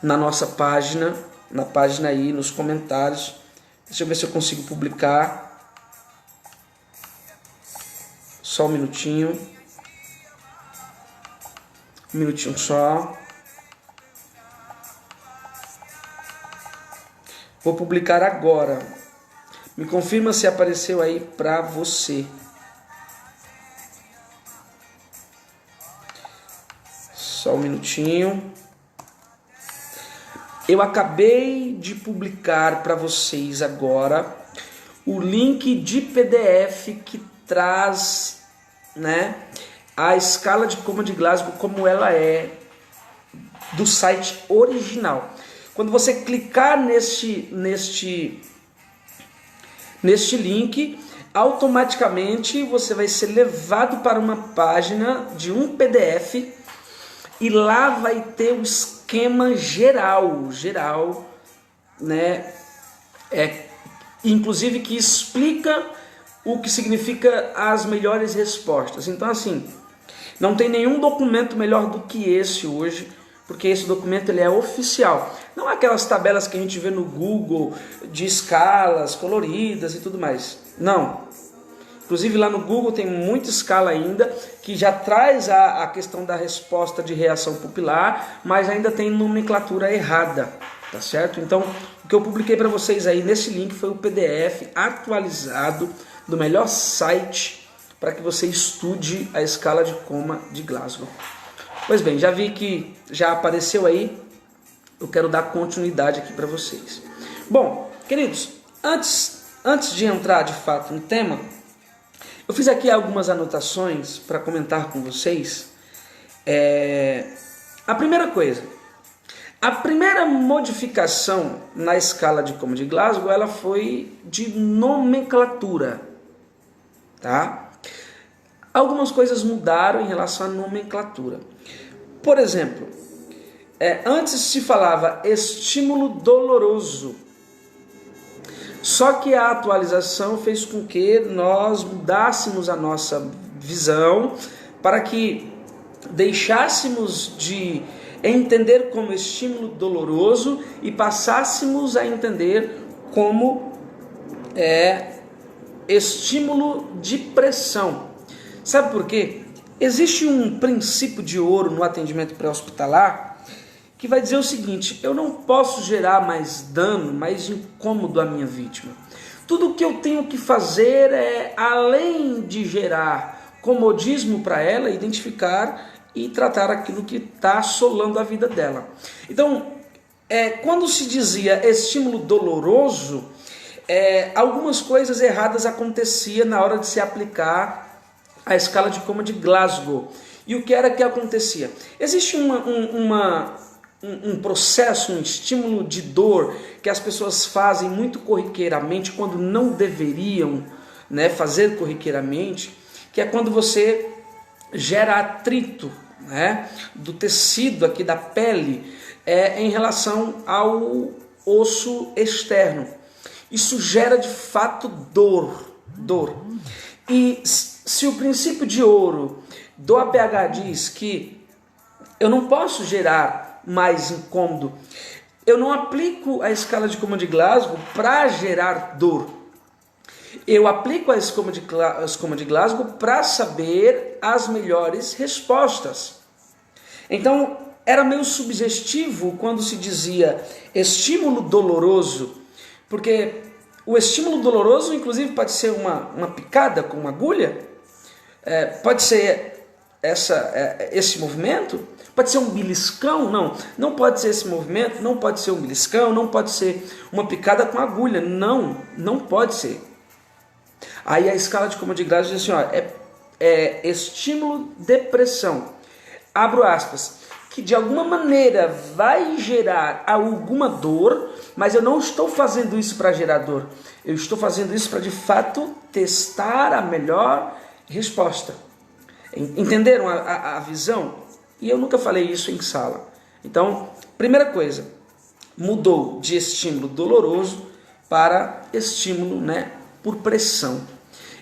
na nossa página, na página aí, nos comentários. Deixa eu ver se eu consigo publicar. Só um minutinho. Um minutinho só. Vou publicar agora. Me confirma se apareceu aí para você. Só um minutinho. Eu acabei de publicar para vocês agora o link de PDF que traz, né, a escala de coma de Glasgow como ela é do site original. Quando você clicar neste link, automaticamente você vai ser levado para uma página de um PDF e lá vai ter o esquema geral, né? Inclusive que explica o que significa as melhores respostas. Então assim, não tem nenhum documento melhor do que esse hoje, porque esse documento ele é oficial. Não aquelas tabelas que a gente vê no Google de escalas coloridas e tudo mais. Não. Inclusive lá no Google tem muita escala ainda que já traz a questão da resposta de reação pupilar, mas ainda tem nomenclatura errada, tá certo? Então, o que eu publiquei para vocês aí nesse link foi o PDF atualizado do melhor site para que você estude a escala de coma de Glasgow. Pois bem, já vi que já apareceu aí, eu quero dar continuidade aqui para vocês. Bom, queridos, antes de entrar de fato no tema, eu fiz aqui algumas anotações para comentar com vocês. A primeira coisa, a primeira modificação na escala de coma de Glasgow, ela foi de nomenclatura, tá? Algumas coisas mudaram em relação à nomenclatura. Por exemplo, antes se falava estímulo doloroso, só que a atualização fez com que nós mudássemos a nossa visão para que deixássemos de entender como estímulo doloroso e passássemos a entender como estímulo de pressão. Sabe por quê? Existe um princípio de ouro no atendimento pré-hospitalar que vai dizer o seguinte: eu não posso gerar mais dano, mais incômodo à minha vítima. Tudo o que eu tenho que fazer é, além de gerar comodismo para ela, identificar e tratar aquilo que está assolando a vida dela. Então, quando se dizia estímulo doloroso, algumas coisas erradas aconteciam na hora de se aplicar a escala de coma de Glasgow. E o que era que acontecia? Existe um processo, um estímulo de dor que as pessoas fazem muito corriqueiramente quando não deveriam, né, fazer corriqueiramente, que é quando você gera atrito, né, do tecido aqui da pele em relação ao osso externo. Isso gera de fato dor. E se o princípio de ouro do APH diz que eu não posso gerar mais incômodo, eu não aplico a escala de coma de Glasgow para gerar dor. Eu aplico a escoma de Glasgow para saber as melhores respostas. Então, era meio subjetivo quando se dizia estímulo doloroso, porque o estímulo doloroso, inclusive, pode ser uma picada com uma agulha, pode ser esse movimento, pode ser um beliscão, não pode ser esse movimento, não pode ser um beliscão, não pode ser uma picada com agulha, não pode ser. Aí a escala de coma de Glasgow diz assim, estímulo depressão, abro aspas, que de alguma maneira vai gerar alguma dor, mas eu não estou fazendo isso para gerar dor, eu estou fazendo isso para de fato testar a melhor resposta. Entenderam a visão? E eu nunca falei isso em sala. Então, primeira coisa, mudou de estímulo doloroso para estímulo, né, por pressão.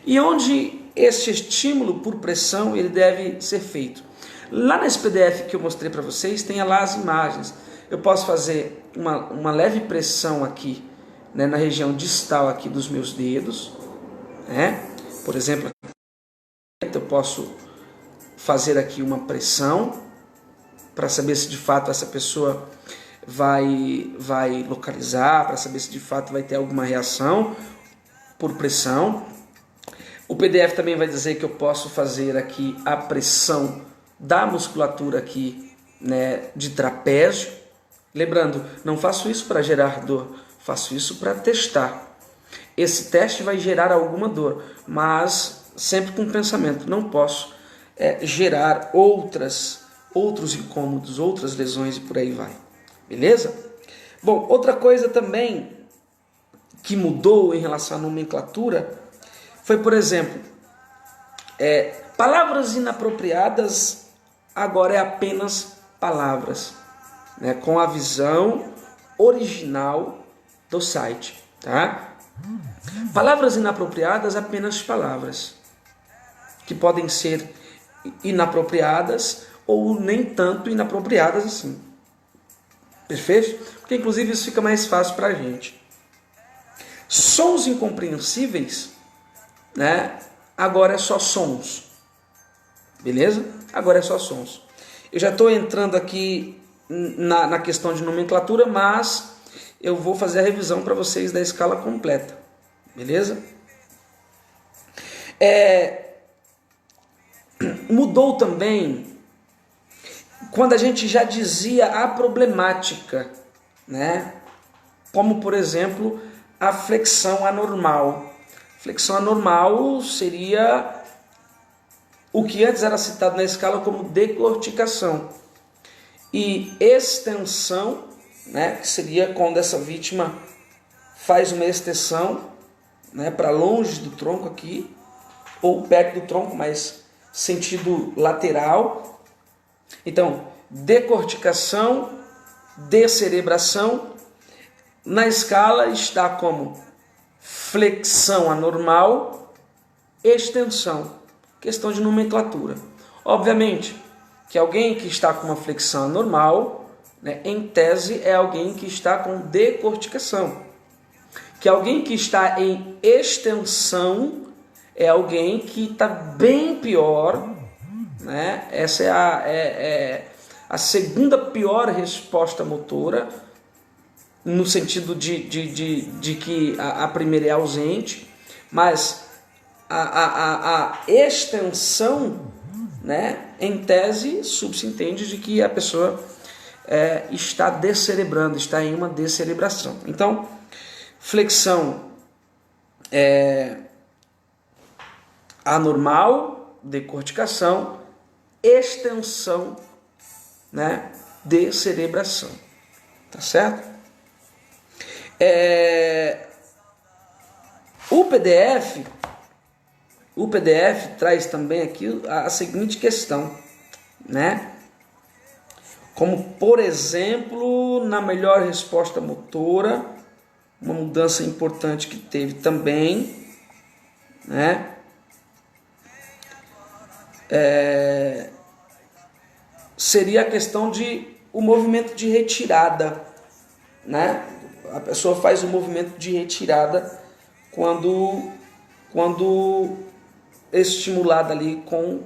E onde esse estímulo por pressão ele deve ser feito? Lá nesse PDF que eu mostrei para vocês, tem lá as imagens. Eu posso fazer uma leve pressão aqui, né, na região distal aqui dos meus dedos, né? Por exemplo, eu posso fazer aqui uma pressão para saber se de fato essa pessoa vai localizar, para saber se de fato vai ter alguma reação por pressão. O PDF também vai dizer que eu posso fazer aqui a pressão da musculatura aqui, né, de trapézio. Lembrando, não faço isso para gerar dor, faço isso para testar. Esse teste vai gerar alguma dor, mas sempre com pensamento, não posso gerar outros incômodos, outras lesões e por aí vai. Beleza? Bom, outra coisa também que mudou em relação à nomenclatura foi, por exemplo, palavras inapropriadas agora é apenas palavras, né, com a visão original do site, tá? Palavras inapropriadas, apenas palavras, que podem ser inapropriadas ou nem tanto inapropriadas assim. Perfeito? Porque inclusive isso fica mais fácil para a gente. Sons incompreensíveis, né? Agora é só sons. Beleza? Agora é só sons. Eu já estou entrando aqui na questão de nomenclatura, mas eu vou fazer a revisão para vocês da escala completa. Beleza? Mudou também quando a gente já dizia a problemática, né? Como, por exemplo, a flexão anormal. Flexão anormal seria o que antes era citado na escala como decorticação. E extensão, né, que seria quando essa vítima faz uma extensão, né, para longe do tronco aqui, ou perto do tronco, mas sentido lateral. Então, decorticação, descerebração, na escala está como flexão anormal, extensão, questão de nomenclatura. Obviamente que alguém que está com uma flexão anormal, né, em tese é alguém que está com decorticação. Que alguém que está em extensão é alguém que está bem pior, né? Essa é a segunda pior resposta motora, no sentido de que a primeira é ausente, mas a extensão, né, em tese, subsentende de que a pessoa está descerebrando, está em uma descerebração. Então, flexão anormal, decorticação, extensão, né, descerebração. Tá certo? O PDF traz também aqui a seguinte questão, né? Como, por exemplo, na melhor resposta motora, uma mudança importante que teve também, né? Seria a questão de o movimento de retirada, né? A pessoa faz o movimento de retirada quando estimulada ali com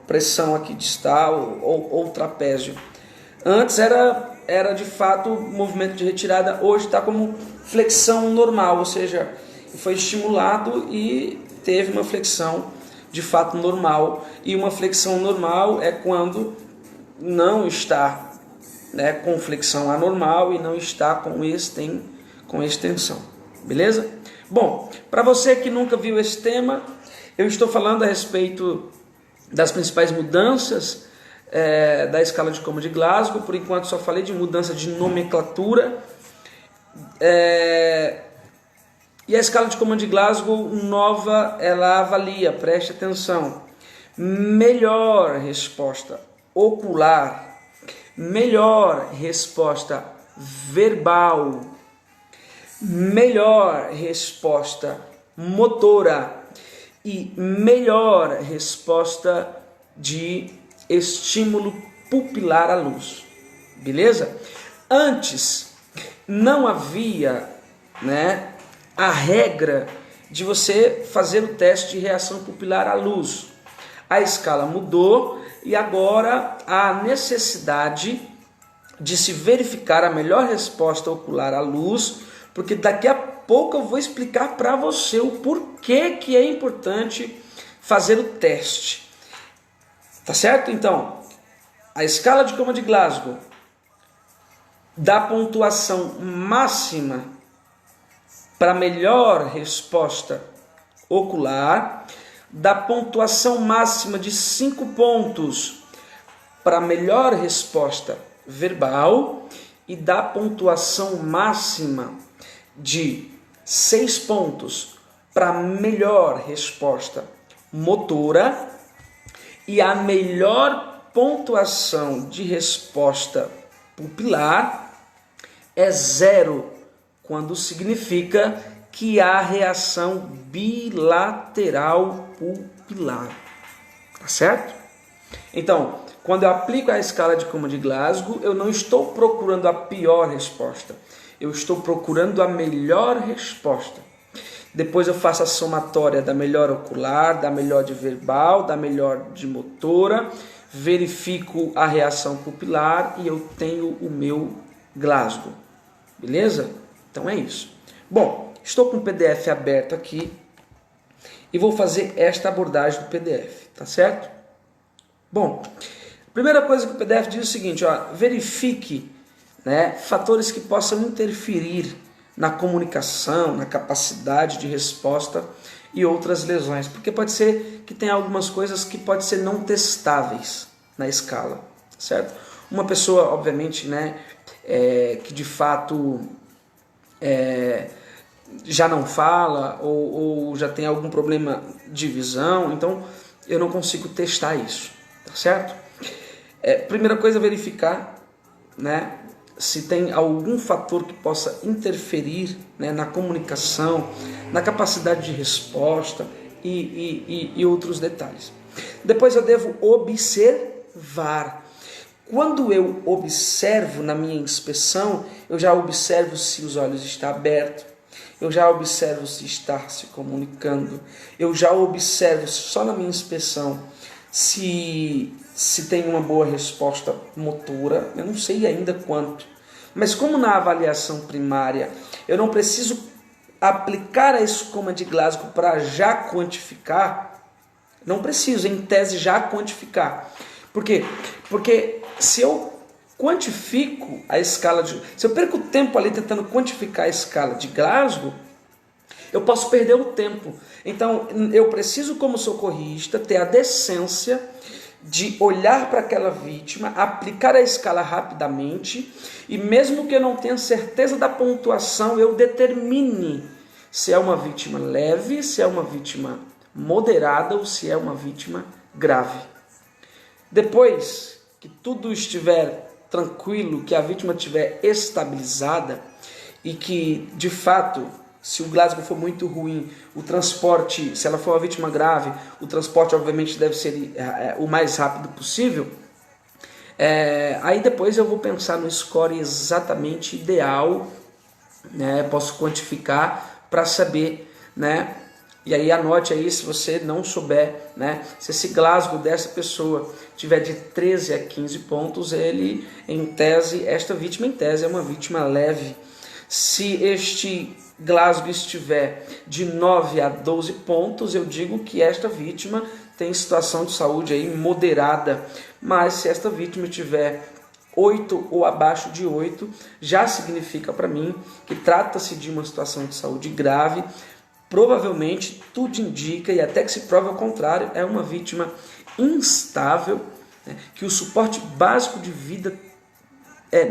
pressão aqui distal ou trapézio. Antes era de fato movimento de retirada, hoje está como flexão normal, ou seja, foi estimulado e teve uma flexão de fato normal. E uma flexão normal é quando não está, né, com flexão anormal e não está com extensão. Beleza? Bom, para você que nunca viu esse tema, eu estou falando a respeito das principais mudanças da escala de Coma de Glasgow. Por enquanto só falei de mudança de nomenclatura. E a escala de Coma de Glasgow nova, ela avalia, preste atenção, melhor resposta ocular, melhor resposta verbal, melhor resposta motora e melhor resposta de estímulo pupilar à luz. Beleza? Antes não havia, né, a regra de você fazer o teste de reação pupilar à luz. A escala mudou e agora há necessidade de se verificar a melhor resposta ocular à luz, porque daqui a pouco eu vou explicar para você o porquê que é importante fazer o teste. Tá certo? Então, a escala de Coma de Glasgow dá pontuação máxima para melhor resposta ocular, dá pontuação máxima de 5 pontos para melhor resposta verbal e dá pontuação máxima de 6 pontos para melhor resposta motora, e a melhor pontuação de resposta pupilar é 0, quando significa que há reação bilateral pupilar. Tá certo? Então, quando eu aplico a escala de Coma de Glasgow, eu não estou procurando a pior resposta, eu estou procurando a melhor resposta. Depois eu faço a somatória da melhor ocular, da melhor de verbal, da melhor de motora, verifico a reação pupilar e eu tenho o meu Glasgow. Beleza? Então é isso. Bom, estou com o PDF aberto aqui e vou fazer esta abordagem do PDF, tá certo? Bom, a primeira coisa que o PDF diz é o seguinte, ó, verifique, né, fatores que possam interferir na comunicação, na capacidade de resposta e outras lesões, porque pode ser que tenha algumas coisas que podem ser não testáveis na escala, certo? Uma pessoa, obviamente, né, que de fato já não fala ou já tem algum problema de visão, então eu não consigo testar isso, tá certo? Primeira coisa é verificar, né, se tem algum fator que possa interferir, né, na comunicação, na capacidade de resposta e outros detalhes. Depois eu devo observar. Quando eu observo na minha inspeção, eu já observo se os olhos estão abertos, eu já observo se está se comunicando, eu já observo só na minha inspeção se tem uma boa resposta motora. Eu não sei ainda quanto, mas como na avaliação primária eu não preciso aplicar a Coma de Glasgow para já quantificar, não preciso em tese já quantificar. Por quê? Porque se eu quantifico a escala se eu perco tempo ali tentando quantificar a escala de Glasgow, eu posso perder o tempo. Então, eu preciso, como socorrista, ter a decência de olhar para aquela vítima, aplicar a escala rapidamente, e mesmo que eu não tenha certeza da pontuação, eu determine se é uma vítima leve, se é uma vítima moderada ou se é uma vítima grave. Depois que tudo estiver tranquilo, que a vítima estiver estabilizada e que, de fato, se o Glasgow for muito ruim, o transporte, se ela for uma vítima grave, o transporte obviamente deve ser o mais rápido possível. Aí depois eu vou pensar no score exatamente ideal, né? Posso quantificar para saber, né? E aí anote aí, se você não souber, né? Se esse Glasgow dessa pessoa tiver de 13 a 15 pontos, ele, em tese, esta vítima em tese é uma vítima leve. Se este Glasgow estiver de 9 a 12 pontos, eu digo que esta vítima tem situação de saúde aí moderada. Mas se esta vítima tiver 8 ou abaixo de 8, já significa para mim que trata-se de uma situação de saúde grave. Provavelmente, tudo indica, e até que se prove ao contrário, é uma vítima instável, né, que o suporte básico de vida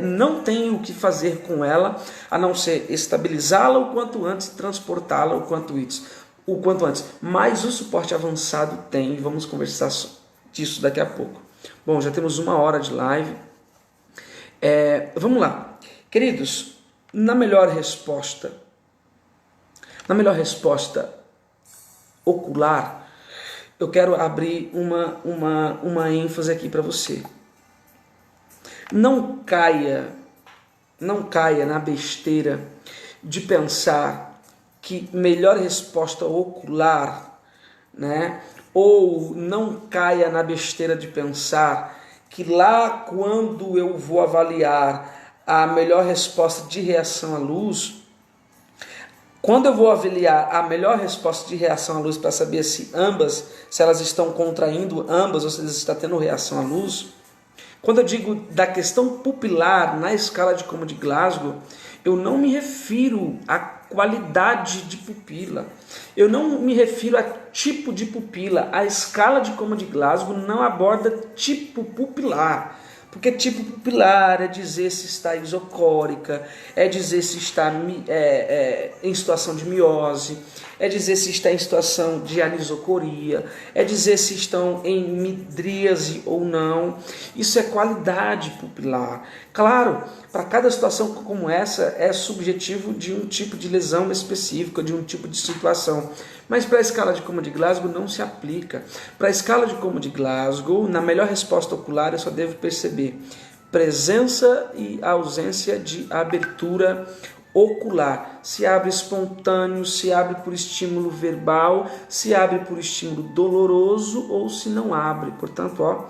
não tem o que fazer com ela, a não ser estabilizá-la o quanto antes, transportá-la o quanto antes. Mas o suporte avançado tem, e vamos conversar disso daqui a pouco. Bom, já temos 1 hora de live. Vamos lá. Queridos, na melhor resposta ocular, eu quero abrir uma ênfase aqui para você. Não caia na besteira de pensar que melhor resposta ocular, né? Ou não caia na besteira de pensar que lá quando eu vou avaliar a melhor resposta de reação à luz, quando eu vou avaliar a melhor resposta de reação à luz para saber se elas estão contraindo ambas ou se elas estão tendo reação à luz, quando eu digo da questão pupilar na escala de Como de Glasgow, eu não me refiro à qualidade de pupila, eu não me refiro a tipo de pupila. A escala de Como de Glasgow não aborda tipo pupilar, porque tipo pupilar é dizer se está isocórica, é dizer se está em situação de miose, é dizer se está em situação de anisocoria, é dizer se estão em midríase ou não. Isso é qualidade pupilar. Claro, para cada situação como essa é subjetivo de um tipo de lesão específica, de um tipo de situação. Mas para a escala de Como de Glasgow não se aplica. Para a escala de Como de Glasgow, na melhor resposta ocular, eu só devo perceber presença e ausência de abertura ocular. Se abre espontâneo, se abre por estímulo verbal, se abre por estímulo doloroso ou se não abre. Portanto,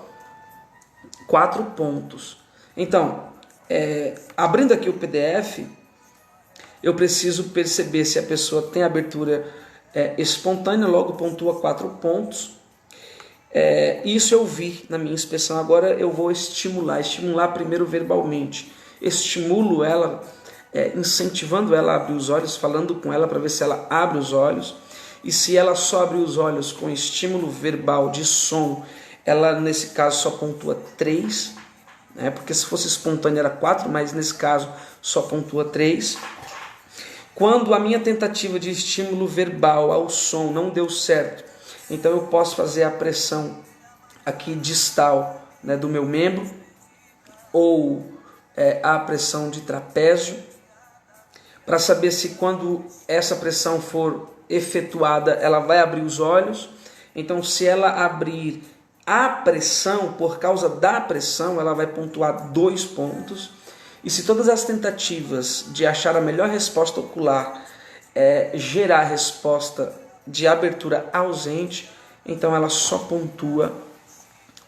4 pontos. Então, abrindo aqui o PDF, eu preciso perceber se a pessoa tem abertura espontânea, logo pontua 4 pontos. Isso eu vi na minha inspeção. Agora eu vou estimular primeiro verbalmente. Estimulo ela, incentivando ela a abrir os olhos, falando com ela para ver se ela abre os olhos. E se ela só abre os olhos com estímulo verbal de som, ela nesse caso só pontua 3, né? Porque se fosse espontânea era 4, mas nesse caso só pontua 3. Quando a minha tentativa de estímulo verbal ao som não deu certo, então eu posso fazer a pressão aqui distal, né, do meu membro, ou a pressão de trapézio, para saber se quando essa pressão for efetuada, ela vai abrir os olhos. Então, se ela abrir a pressão, por causa da pressão, ela vai pontuar 2 pontos. E se todas as tentativas de achar a melhor resposta ocular gerar resposta de abertura ausente, então ela só pontua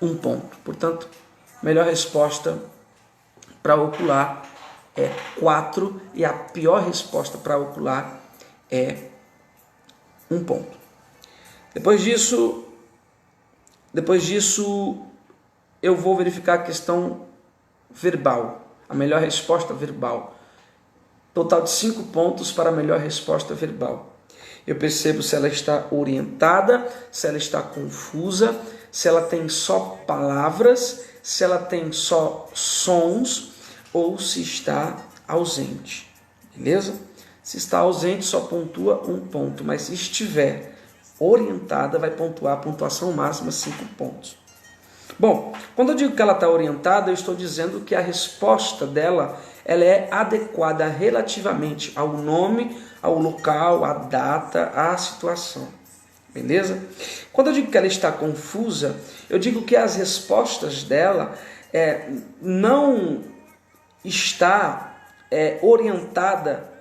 1 ponto. Portanto, melhor resposta para ocular é 4 e a pior resposta para ocular é 1 ponto. Depois disso, eu vou verificar a questão verbal. A melhor resposta verbal. Total de 5 pontos para a melhor resposta verbal. Eu percebo se ela está orientada, se ela está confusa, se ela tem só palavras, se ela tem só sons ou se está ausente. Beleza? Se está ausente, só pontua 1 ponto, mas se estiver orientada, vai pontuar a pontuação máxima 5 pontos. Bom, quando eu digo que ela está orientada, eu estou dizendo que a resposta dela ela é adequada relativamente ao nome, ao local, à data, à situação. Beleza? Quando eu digo que ela está confusa, eu digo que as respostas dela não está orientada,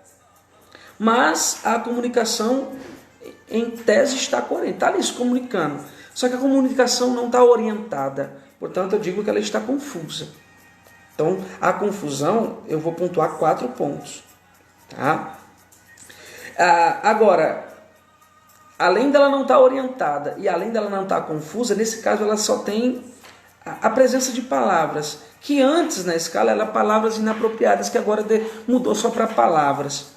mas a comunicação em tese está coerente, está ali se comunicando. Só que a comunicação não está orientada, portanto eu digo que ela está confusa. Então, a confusão eu vou pontuar 4 pontos. Tá? Agora, além dela não estar orientada e além dela não estar confusa, nesse caso ela só tem a presença de palavras, que antes na escala eram palavras inapropriadas, que agora mudou só para palavras.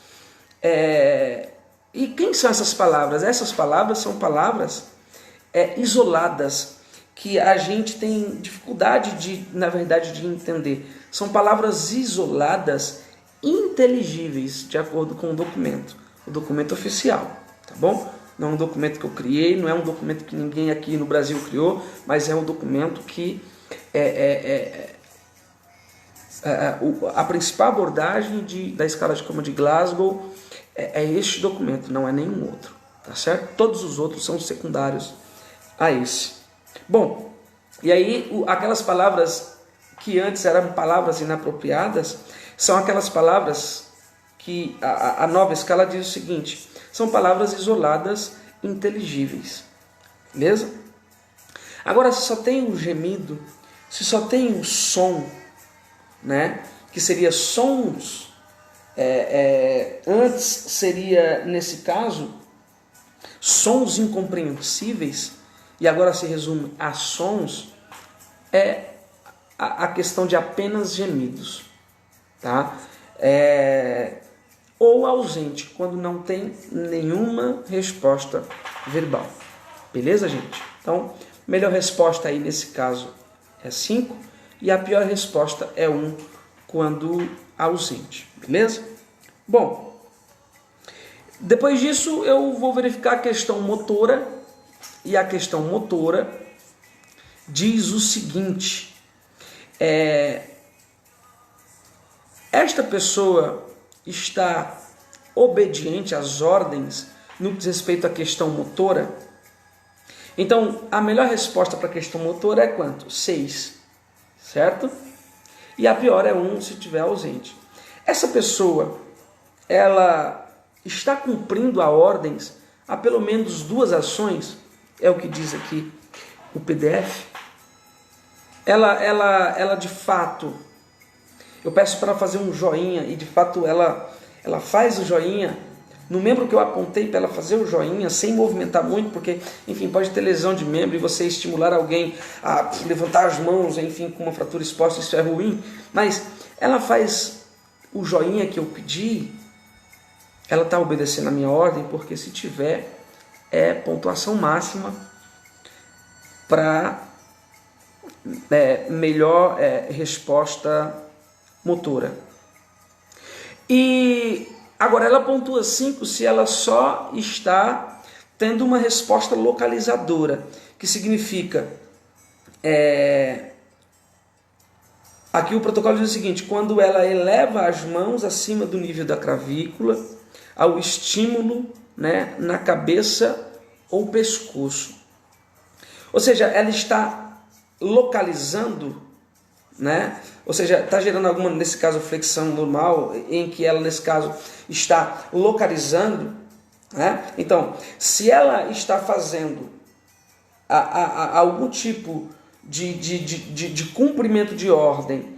E quem são essas palavras? Essas palavras são palavras isoladas, que a gente tem dificuldade na verdade, de entender. São palavras isoladas, inteligíveis, de acordo com o documento oficial, tá bom? Não é um documento que eu criei, não é um documento que ninguém aqui no Brasil criou, mas é um documento que a principal abordagem da escala de coma de Glasgow é este documento, não é nenhum outro, tá certo? Todos os outros são secundários a esse. Bom, e aí aquelas palavras que antes eram palavras inapropriadas são aquelas palavras que a nova escala diz o seguinte: são palavras isoladas, inteligíveis. Beleza? Agora, se só tem um gemido, se só tem um som, né, que seria sons, antes seria, nesse caso, sons incompreensíveis, e agora se resume a sons, a questão de apenas gemidos, tá? Ou ausente, quando não tem nenhuma resposta verbal. Beleza, gente? Então, melhor resposta aí nesse caso é 5 e a pior resposta é 1 quando ausente. Beleza? Bom, depois disso eu vou verificar a questão motora, e a questão motora diz o seguinte: esta pessoa está obediente às ordens no que diz respeito à questão motora. Então, a melhor resposta para a questão motora é quanto? 6, certo? E a pior é 1 se estiver ausente. Essa pessoa, ela está cumprindo a ordens a pelo menos 2 ações, é o que diz aqui o PDF. Ela de fato, eu peço para ela fazer um joinha, e de fato ela faz o joinha no membro que eu apontei para ela fazer o joinha, sem movimentar muito, porque, enfim, pode ter lesão de membro e você estimular alguém a levantar as mãos, enfim, com uma fratura exposta, isso é ruim, mas ela faz o joinha que eu pedi, ela está obedecendo a minha ordem, porque se tiver, pontuação máxima para melhor resposta motora. E agora ela pontua 5 se ela só está tendo uma resposta localizadora, que significa, aqui o protocolo diz o seguinte: quando ela eleva as mãos acima do nível da clavícula, ao estímulo, né, na cabeça ou pescoço. Ou seja, ela está localizando, né? Ou seja, está gerando alguma, nesse caso, flexão normal, em que ela, nesse caso, está localizando, né? Então, se ela está fazendo algum tipo de cumprimento de ordem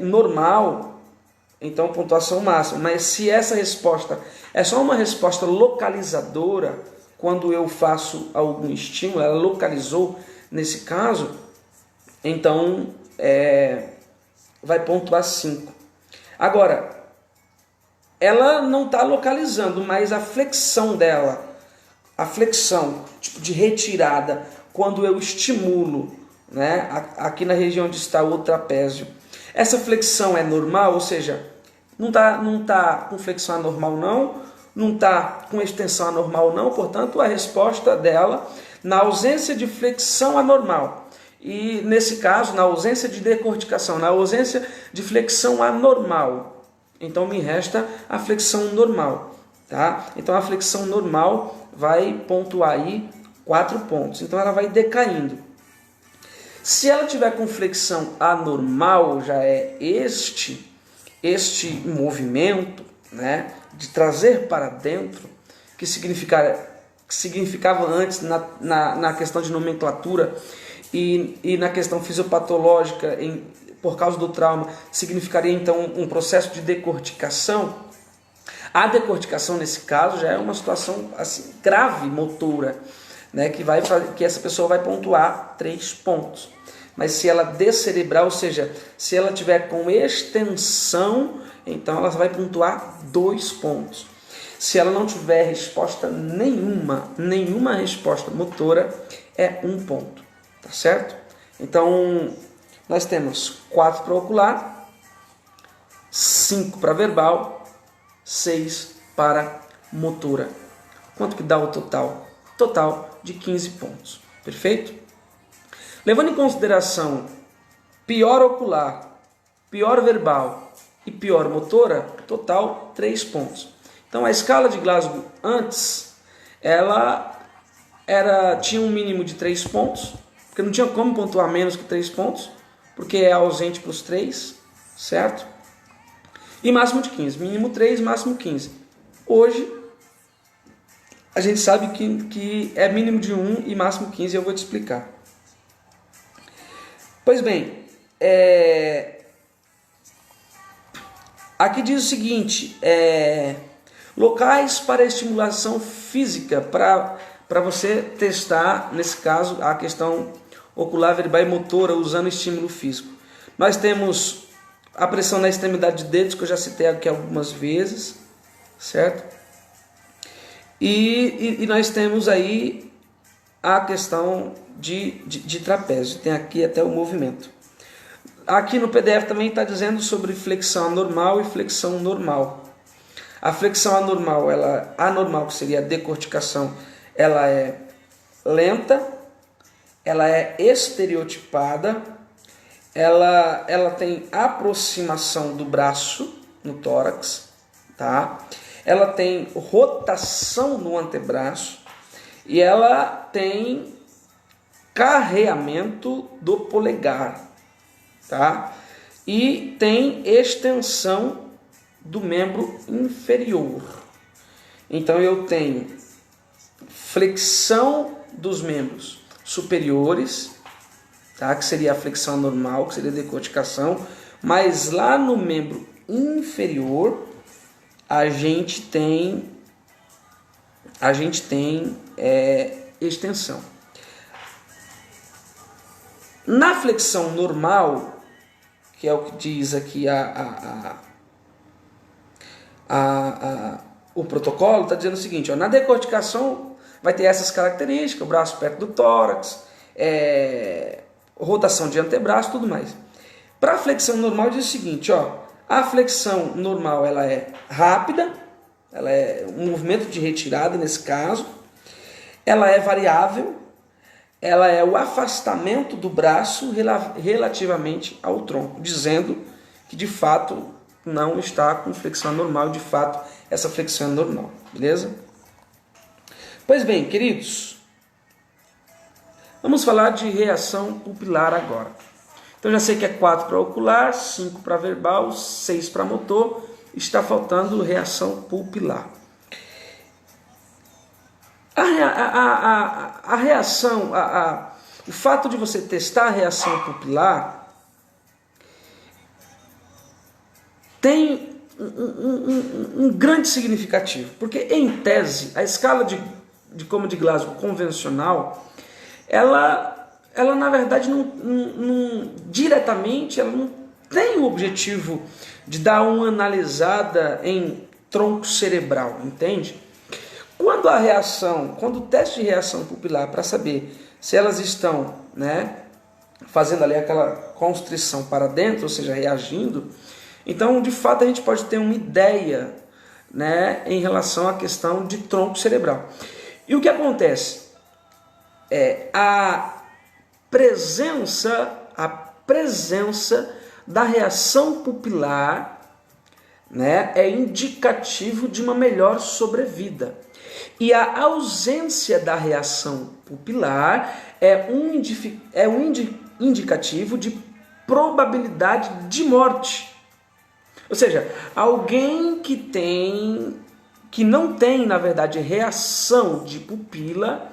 normal, então pontuação máxima. Mas se essa resposta é só uma resposta localizadora, quando eu faço algum estímulo, ela localizou nesse caso, então vai pontuar 5. Agora, ela não está localizando, mas a flexão dela, a flexão tipo de retirada, quando eu estimulo, né, aqui na região onde está o trapézio, essa flexão é normal, ou seja, não tá com flexão anormal não está com extensão anormal não, portanto a resposta dela, na ausência de flexão anormal, e nesse caso, na ausência de decorticação, na ausência de flexão anormal, então me resta a flexão normal, tá? Então a flexão normal vai pontuar aí 4 pontos, então ela vai decaindo. Se ela tiver com flexão anormal, já é este movimento, né, de trazer para dentro, que significava antes na questão de nomenclatura e na questão fisiopatológica, por causa do trauma, significaria então um processo de decorticação. A decorticação nesse caso já é uma situação assim, grave motora, né, que essa pessoa vai pontuar 3 pontos. Mas se ela descerebrar, ou seja, se ela tiver com extensão, então ela vai pontuar 2 pontos. Se ela não tiver resposta nenhuma resposta motora, é 1 ponto, tá certo? Então, nós temos 4 para ocular, 5 para verbal, 6 para motora. Quanto que dá o total? Total de 15 pontos, perfeito? Levando em consideração pior ocular, pior verbal e pior motora, total 3 pontos. Então a escala de Glasgow antes, ela tinha um mínimo de 3 pontos, porque não tinha como pontuar menos que 3 pontos, porque é ausente para os 3, certo? E máximo de 15, mínimo 3, máximo 15. Hoje, a gente sabe que é mínimo de 1 e máximo 15, eu vou te explicar. Pois bem, aqui diz o seguinte, locais para estimulação física, para você testar, nesse caso, a questão ocular, verbal e motora, usando estímulo físico. Nós temos a pressão na extremidade de dedos, que eu já citei aqui algumas vezes, certo? E nós temos aí a questão de trapézio, tem aqui até o movimento. Aqui no PDF também está dizendo sobre flexão anormal e flexão normal. A flexão anormal, que seria a decorticação, ela é lenta, ela é estereotipada, ela tem aproximação do braço no tórax, tá? Ela tem rotação no antebraço e ela tem carreamento do polegar, tá? E tem extensão do membro inferior. Então eu tenho flexão dos membros superiores, tá? Que seria a flexão normal, que seria a decorticação, mas lá no membro inferior a gente tem extensão. Na flexão normal, que é o que diz aqui o protocolo, está dizendo o seguinte, ó, na decorticação vai ter essas características, o braço perto do tórax, rotação de antebraço, tudo mais. Para a flexão normal diz o seguinte, ó, a flexão normal ela é rápida, ela é um movimento de retirada nesse caso, ela é variável, ela é o afastamento do braço relativamente ao tronco, dizendo que de fato não está com flexão normal, de fato essa flexão é normal, beleza? Pois bem, queridos, vamos falar de reação pupilar agora. Então já sei que é 4 para ocular, 5 para verbal, 6 para motor, está faltando reação pupilar. A reação, o fato de você testar a reação pupilar tem um grande significativo, porque em tese a escala de Coma de Glasgow convencional, ela na verdade não diretamente ela não tem o objetivo de dar uma analisada em tronco cerebral, entende? Quando o teste de reação pupilar, para saber se elas estão, né, fazendo ali aquela constrição para dentro, ou seja, reagindo, então de fato a gente pode ter uma ideia, né, em relação à questão de tronco cerebral. E o que acontece? A presença da reação pupilar, né, é indicativo de uma melhor sobrevida. E a ausência da reação pupilar é um indicativo de probabilidade de morte. Ou seja, alguém que não tem, na verdade, reação de pupila,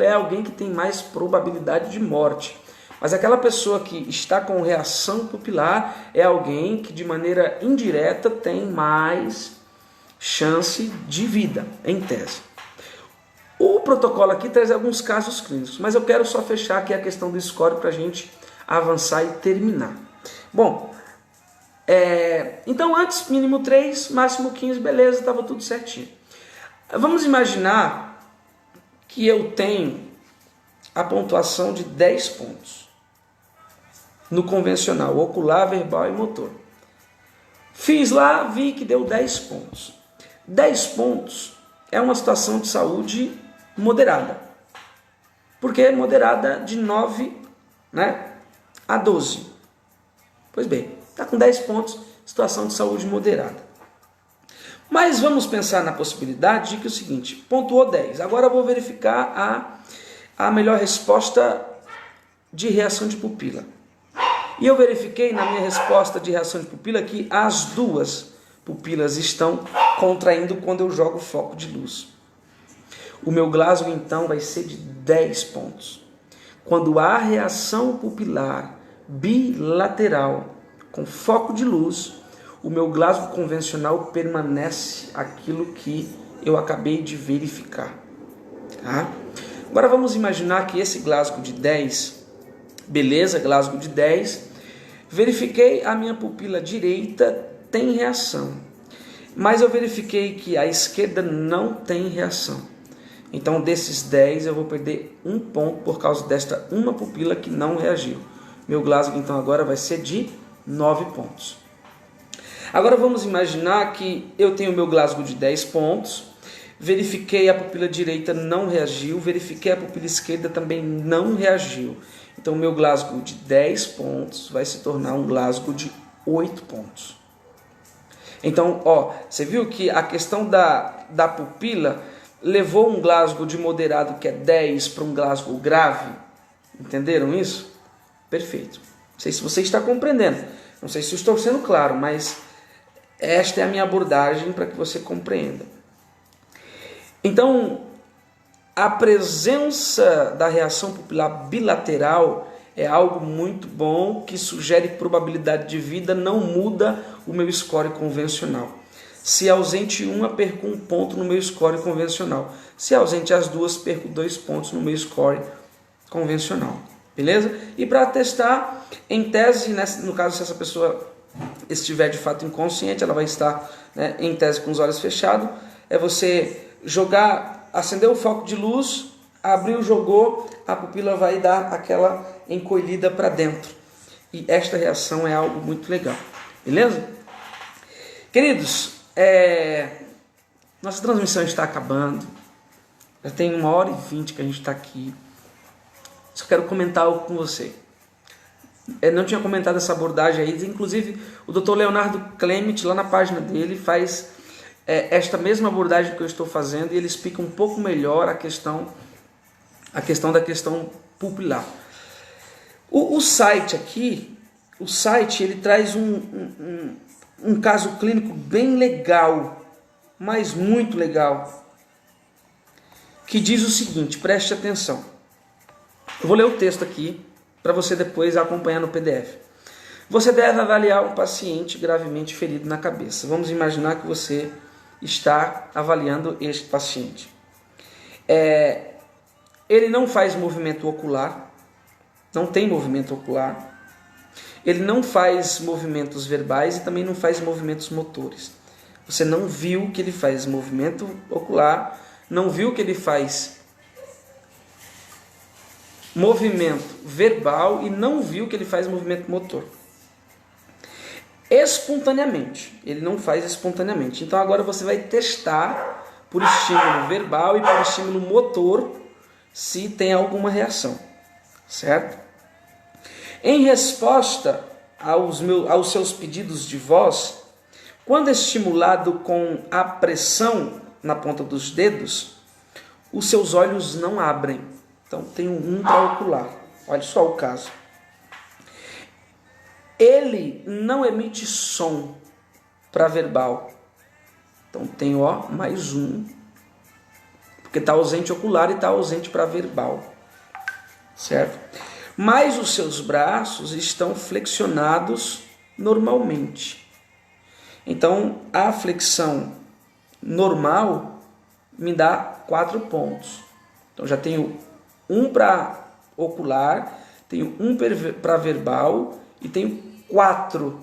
é alguém que tem mais probabilidade de morte. Mas aquela pessoa que está com reação pupilar é alguém que de maneira indireta tem mais chance de vida, em tese. O protocolo aqui traz alguns casos clínicos, mas eu quero só fechar aqui a questão do score para a gente avançar e terminar. Bom, então antes mínimo 3, máximo 15, beleza, estava tudo certinho. Vamos imaginar que eu tenho a pontuação de 10 pontos no convencional, ocular, verbal e motor. Fiz lá, vi que deu 10 pontos. 10 pontos é uma situação de saúde moderada. Porque é moderada de 9, né, a 12. Pois bem, está com 10 pontos, situação de saúde moderada. Mas vamos pensar na possibilidade de que o seguinte, pontuou 10. Agora eu vou verificar a melhor resposta de reação de pupila. E eu verifiquei na minha resposta de reação de pupila que as duas pupilas estão contraindo quando eu jogo foco de luz. O meu Glasgow então vai ser de 10 pontos. Quando há reação pupilar bilateral com foco de luz, o meu Glasgow convencional permanece aquilo que eu acabei de verificar. Tá? Agora vamos imaginar que esse Glasgow de 10, beleza, Glasgow de 10, verifiquei a minha pupila direita tem reação, mas eu verifiquei que a esquerda não tem reação. Então desses 10 eu vou perder 1 ponto por causa desta uma pupila que não reagiu. Meu Glasgow então agora vai ser de 9 pontos. Agora vamos imaginar que eu tenho meu Glasgow de 10 pontos, verifiquei a pupila direita não reagiu, verifiquei a pupila esquerda também não reagiu. Então o meu Glasgow de 10 pontos vai se tornar um Glasgow de 8 pontos. Então, você viu que a questão da pupila levou um Glasgow de moderado, que é 10, para um Glasgow grave. Entenderam isso? Perfeito. Não sei se você está compreendendo. Não sei se eu estou sendo claro, mas esta é a minha abordagem para que você compreenda. Então, a presença da reação pupilar bilateral é algo muito bom, que sugere probabilidade de vida, não muda o meu score convencional. Se ausente uma, perco 1 ponto no meu score convencional. Se ausente as duas, perco 2 pontos no meu score convencional. Beleza? E para testar, em tese, no caso, se essa pessoa estiver de fato inconsciente, ela vai estar, né, em tese com os olhos fechados, é você jogar, acender o foco de luz, abriu, jogou, a pupila vai dar aquela encolhida para dentro. E esta reação é algo muito legal. Beleza? Queridos, nossa transmissão está acabando. Já tem 1h20 que a gente está aqui. Só quero comentar algo com você. Eu não tinha comentado essa abordagem aí. Inclusive, o Dr. Leonardo Clement, lá na página dele, faz esta mesma abordagem que eu estou fazendo, e ele explica um pouco melhor a questão da questão pupilar. O site aqui, ele traz um caso clínico bem legal, mas muito legal, que diz o seguinte, preste atenção. Eu vou ler o texto aqui, para você depois acompanhar no PDF. Você deve avaliar um paciente gravemente ferido na cabeça. Vamos imaginar que você está avaliando este paciente. Ele não faz movimento ocular, não tem movimento ocular, ele não faz movimentos verbais e também não faz movimentos motores. Você não viu que ele faz movimento ocular, não viu que ele faz movimento verbal e não viu que ele faz movimento motor. Espontaneamente, ele não faz espontaneamente. Então agora você vai testar por estímulo verbal e por estímulo motor se tem alguma reação, certo? Em resposta aos seus pedidos de voz, quando estimulado com a pressão na ponta dos dedos, os seus olhos não abrem. Então tem um intraocular. Olha só o caso. Ele não emite som para verbal. Então tem mais um. Porque está ausente ocular e está ausente para verbal. Certo? Mas os seus braços estão flexionados normalmente. Então a flexão normal me dá 4 pontos. Então já tenho um para ocular, tenho um para verbal e tenho 4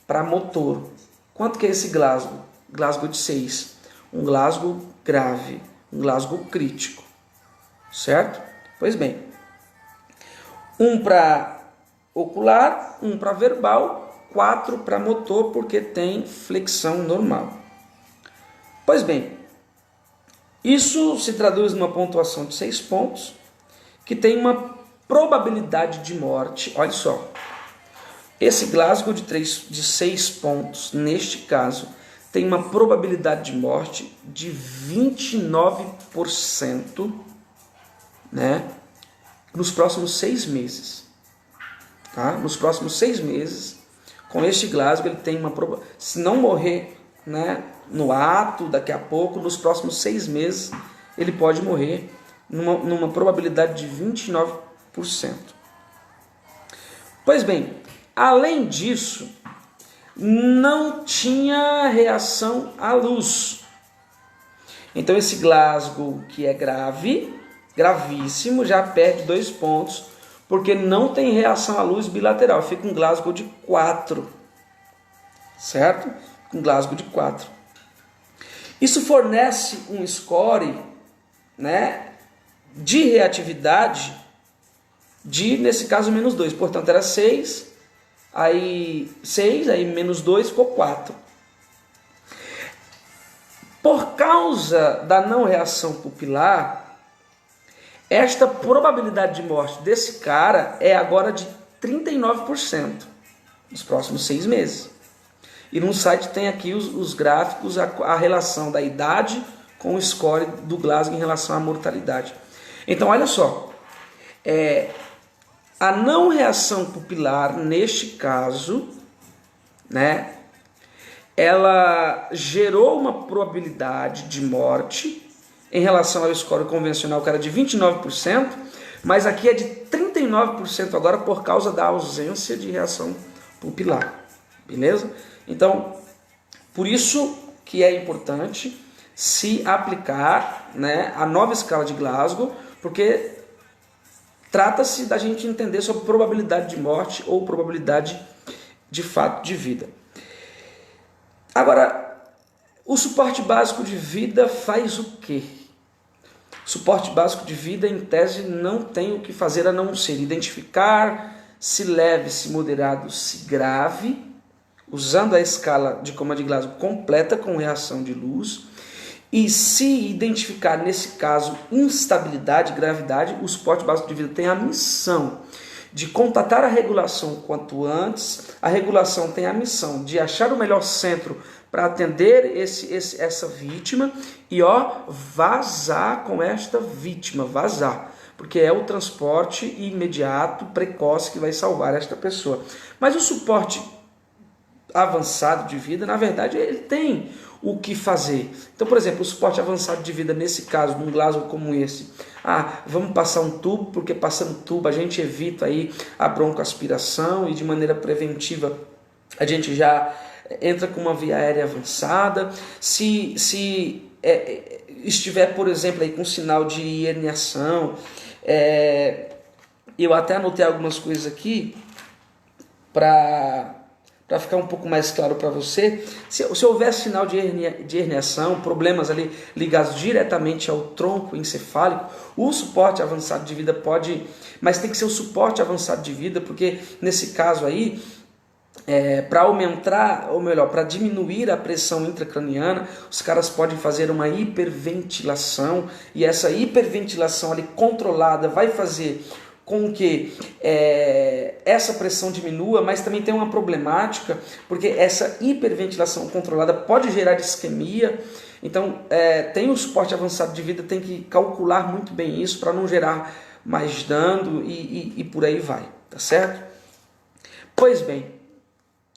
para motor. Quanto que é esse Glasgow? Glasgow de 6. Um Glasgow grave, um Glasgow crítico. Certo? Pois bem. Um para ocular, um para verbal, 4 para motor, porque tem flexão normal. Pois bem, isso se traduz numa pontuação de 6 pontos, que tem uma probabilidade de morte. Olha só, esse Glasgow de 6 pontos, neste caso, tem uma probabilidade de morte de 29%, né, nos próximos 6 meses. Tá? Nos próximos 6 meses, com este Glasgow, ele tem uma probabilidade, se não morrer, né, no ato, daqui a pouco, nos próximos 6 meses, ele pode morrer numa probabilidade de 29%. Pois bem, além disso, não tinha reação à luz. Então esse Glasgow, que é gravíssimo, já perde 2 pontos, porque não tem reação à luz bilateral. Fica um Glasgow de 4, certo? Um Glasgow de 4. Isso fornece um score, né, de reatividade de, nesse caso, menos 2. Portanto, era 6, aí menos 2 ficou 4. Por causa da não reação pupilar, esta probabilidade de morte desse cara é agora de 39% nos próximos 6 meses. E no site tem aqui os gráficos, a relação da idade com o score do Glasgow em relação à mortalidade. Então, olha só, a não reação pupilar, neste caso, né, ela gerou uma probabilidade de morte em relação ao score convencional, que era de 29%, mas aqui é de 39% agora por causa da ausência de reação pupilar. Beleza? Então, por isso que é importante se aplicar, né, a nova escala de Glasgow, porque trata-se da gente entender sobre probabilidade de morte ou probabilidade de fato de vida. Agora, o suporte básico de vida faz o quê? Suporte básico de vida, em tese, não tem o que fazer a não ser identificar se leve, se moderado, se grave, usando a escala de coma de Glasgow completa com reação de luz, e se identificar, nesse caso, instabilidade, gravidade, o suporte básico de vida tem a missão de contatar a regulação quanto antes. A regulação tem a missão de achar o melhor centro para atender essa vítima e vazar com esta vítima, vazar, porque é o transporte imediato, precoce, que vai salvar esta pessoa. Mas o suporte avançado de vida, na verdade, ele tem o que fazer. Então, por exemplo, o suporte avançado de vida, nesse caso, num Glasgow como esse, vamos passar um tubo, porque passando tubo a gente evita aí a broncoaspiração e de maneira preventiva a gente já entra com uma via aérea avançada. Se estiver, por exemplo, aí com sinal de herniação, eu até anotei algumas coisas aqui para para ficar um pouco mais claro para você, se houver sinal de herniação, problemas ali ligados diretamente ao tronco encefálico, o suporte avançado de vida pode, mas tem que ser o suporte avançado de vida, porque nesse caso aí, para aumentar, ou melhor, para diminuir a pressão intracraniana, os caras podem fazer uma hiperventilação, e essa hiperventilação ali controlada vai fazer com que essa pressão diminua, mas também tem uma problemática, porque essa hiperventilação controlada pode gerar isquemia. Então, tem o suporte avançado de vida, tem que calcular muito bem isso para não gerar mais dano e por aí vai, tá certo? Pois bem,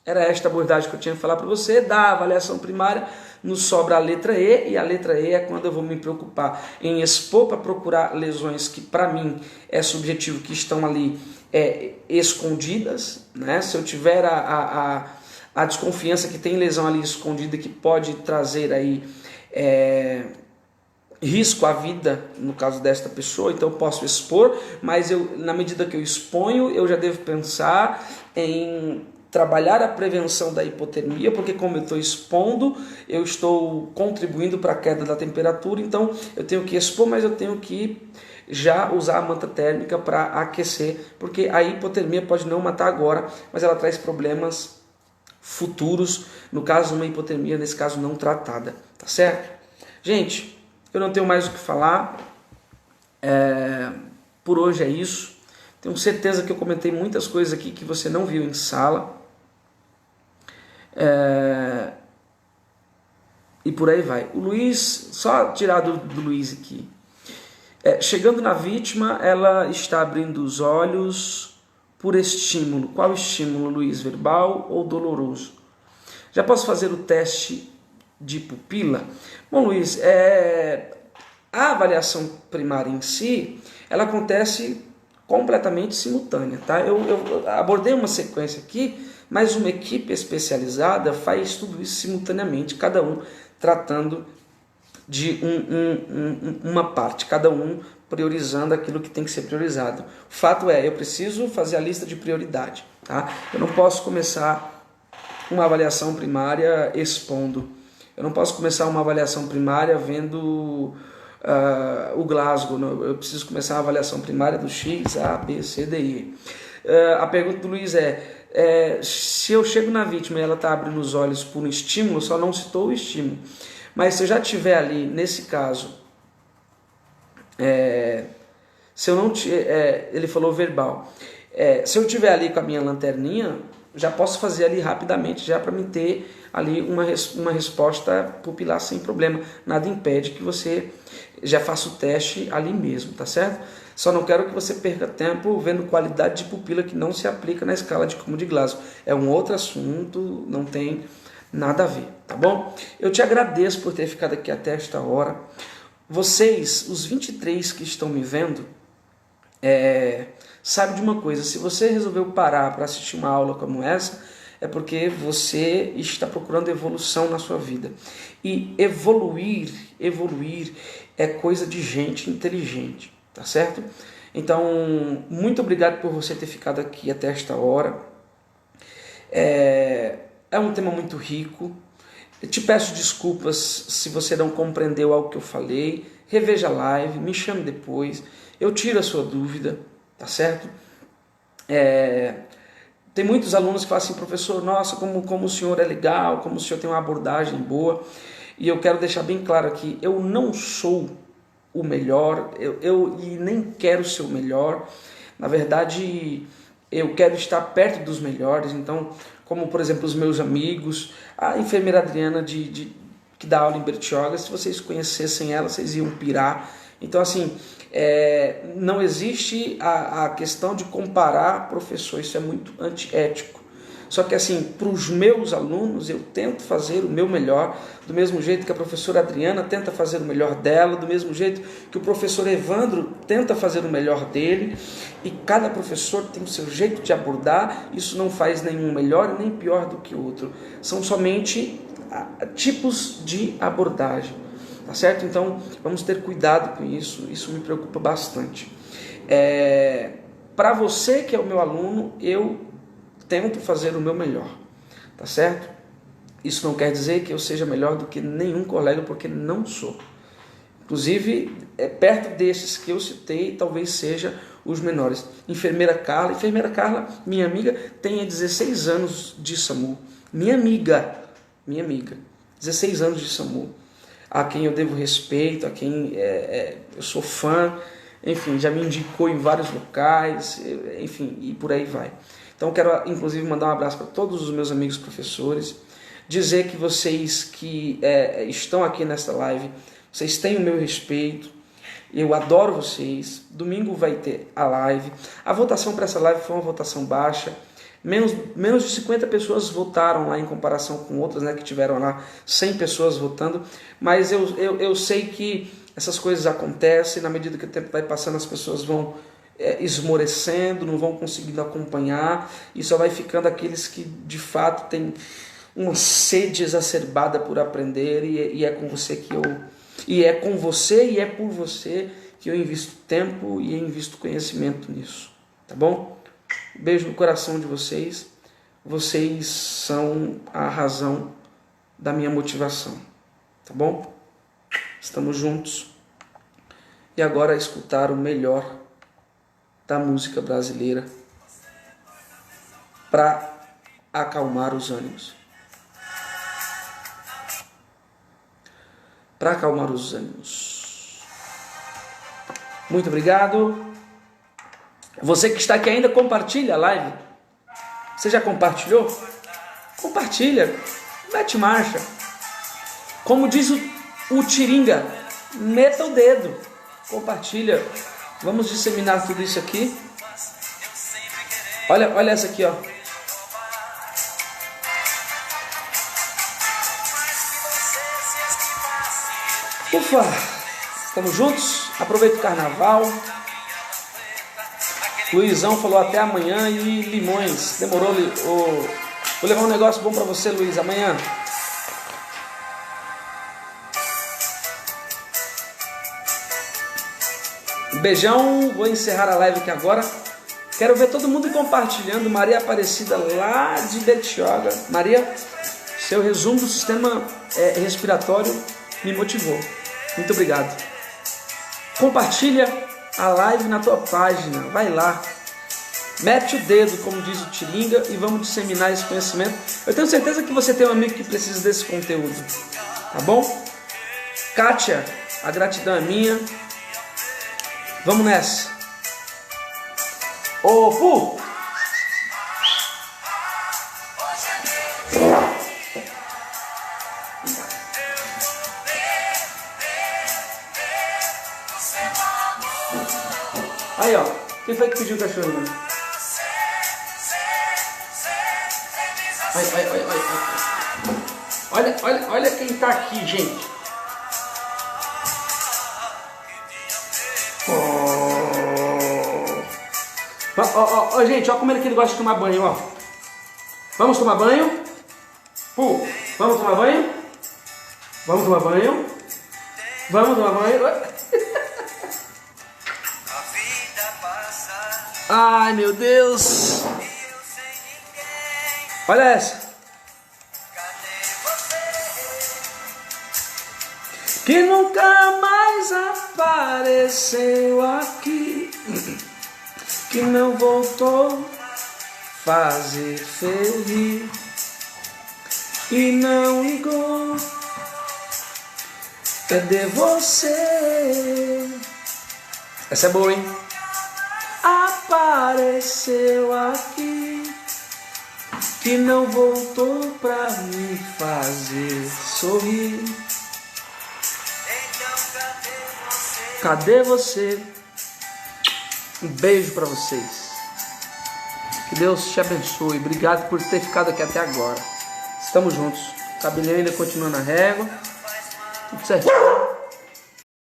era esta abordagem que eu tinha que falar para você. Da avaliação primária nos sobra a letra E, e a letra E é quando eu vou me preocupar em expor para procurar lesões que para mim é subjetivo, que estão ali escondidas, né? Se eu tiver a desconfiança que tem lesão ali escondida que pode trazer aí risco à vida, no caso desta pessoa, então eu posso expor, mas na medida que eu exponho, eu já devo pensar em trabalhar a prevenção da hipotermia, porque como eu estou expondo, eu estou contribuindo para a queda da temperatura, então eu tenho que expor, mas eu tenho que já usar a manta térmica para aquecer, porque a hipotermia pode não matar agora, mas ela traz problemas futuros, no caso uma hipotermia, nesse caso não tratada, tá certo? Gente, eu não tenho mais o que falar, por hoje é isso. Tenho certeza que eu comentei muitas coisas aqui que você não viu em sala. E por aí vai. O Luiz, só tirar do Luiz aqui. Chegando na vítima, ela está abrindo os olhos por estímulo. Qual estímulo, Luiz? Verbal ou doloroso? Já posso fazer o teste de pupila? Bom, Luiz, a avaliação primária em si, ela acontece completamente simultânea, tá? Eu abordei uma sequência aqui, mas uma equipe especializada faz tudo isso simultaneamente, cada um tratando de uma parte, cada um priorizando aquilo que tem que ser priorizado. O fato eu preciso fazer a lista de prioridade, tá? Eu não posso começar uma avaliação primária expondo. Eu não posso começar uma avaliação primária vendo o Glasgow. Não. Eu preciso começar a avaliação primária do X, A, B, C, D, E. A pergunta do Luiz se eu chego na vítima e ela está abrindo os olhos por um estímulo, só não citou o estímulo. Mas se eu já tiver ali, nesse caso, se eu não ele falou verbal, se eu tiver ali com a minha lanterninha, já posso fazer ali rapidamente, já para me ter ali uma resposta pupilar sem problema. Nada impede que você já faça o teste ali mesmo, tá certo? Só não quero que você perca tempo vendo qualidade de pupila que não se aplica na escala de Como de Glasgow. É um outro assunto, não tem nada a ver, tá bom? Eu te agradeço por ter ficado aqui até esta hora. Vocês, os 23 que estão me vendo, sabe de uma coisa: se você resolveu parar para assistir uma aula como essa, é porque você está procurando evolução na sua vida. E evoluir é coisa de gente inteligente, tá certo? Então, muito obrigado por você ter ficado aqui até esta hora. É um tema muito rico. Eu te peço desculpas se você não compreendeu algo que eu falei. Reveja a live, me chame depois. Eu tiro a sua dúvida, tá certo? Tem muitos alunos que falam assim: professor, nossa, como o senhor é legal, como o senhor tem uma abordagem boa. E eu quero deixar bem claro aqui, eu não sou o melhor, e nem quero ser o melhor. Na verdade, eu quero estar perto dos melhores. Então, como por exemplo os meus amigos, a enfermeira Adriana que dá aula em Bertioga, se vocês conhecessem ela, vocês iam pirar. Então, assim, não existe a questão de comparar professor, isso é muito antiético. Só que assim, para os meus alunos, eu tento fazer o meu melhor, do mesmo jeito que a professora Adriana tenta fazer o melhor dela, do mesmo jeito que o professor Evandro tenta fazer o melhor dele, e cada professor tem o seu jeito de abordar. Isso não faz nenhum melhor nem pior do que o outro, são somente tipos de abordagem, tá certo? Então, vamos ter cuidado com isso, isso me preocupa bastante. Para você que é o meu aluno, eu tento fazer o meu melhor. tá certo? Isso não quer dizer que eu seja melhor do que nenhum colega, porque não sou. Inclusive, perto desses que eu citei, talvez seja os menores. Enfermeira Carla, minha amiga, tem 16 anos de SAMU. Minha amiga, 16 anos de SAMU. A quem eu devo respeito, a quem eu sou fã, enfim, já me indicou em vários locais, enfim, e por aí vai. Então, quero, inclusive, mandar um abraço para todos os meus amigos professores, dizer que vocês que estão aqui nesta live, vocês têm o meu respeito, eu adoro vocês. Domingo vai ter a live. A votação para essa live foi uma votação baixa, menos de 50 pessoas votaram lá em comparação com outras, né, que tiveram lá 100 pessoas votando, mas eu sei que essas coisas acontecem, na medida que o tempo vai passando as pessoas vão esmorecendo, não vão conseguindo acompanhar, e só vai ficando aqueles que de fato têm uma sede exacerbada por aprender, e é com você que eu... E é com você e é por você que eu invisto tempo e invisto conhecimento nisso, tá bom? Beijo no coração de vocês. Vocês são a razão da minha motivação, tá bom? Estamos juntos. E agora escutar o melhor da música brasileira para acalmar os ânimos. Para acalmar os ânimos. Muito obrigado. Você que está aqui ainda, compartilha a live. Você já compartilhou? Compartilha. Mete marcha. Como diz o Tiringa, meta o dedo. Compartilha. Vamos disseminar tudo isso aqui. Olha essa aqui, ó. Ufa, estamos juntos, aproveita o carnaval. Luizão falou até amanhã e limões, demorou. Vou levar um negócio bom pra você, Luiz, amanhã. Beijão, vou encerrar a live aqui agora. Quero ver todo mundo compartilhando. Maria Aparecida lá de Betioga. Maria, seu resumo do sistema respiratório me motivou. Muito obrigado. Compartilha a live na tua página. Vai lá. Mete o dedo, como diz o Tiringa, e vamos disseminar esse conhecimento. Eu tenho certeza que você tem um amigo que precisa desse conteúdo. Tá bom? Kátia, a gratidão é minha. Vamos nessa. Ô, Pu! Aí, ó. Quem foi que pediu o cachorro? Olha quem tá aqui, gente. Gente, olha como ele gosta de tomar banho, ó. Vamos tomar banho? Pô, vamos tomar banho? Vamos tomar banho? Vamos tomar banho? Ai, meu Deus. Olha essa. Que nunca mais apareceu aqui, que não voltou fazer feliz e não ligou. Cadê você? Essa é boa, hein? Apareceu aqui, que não voltou pra me fazer sorrir. Cadê você? Um beijo pra vocês. Que Deus te abençoe. Obrigado por ter ficado aqui até agora. Estamos juntos. O cabelinho ainda continua na régua. Tudo certinho.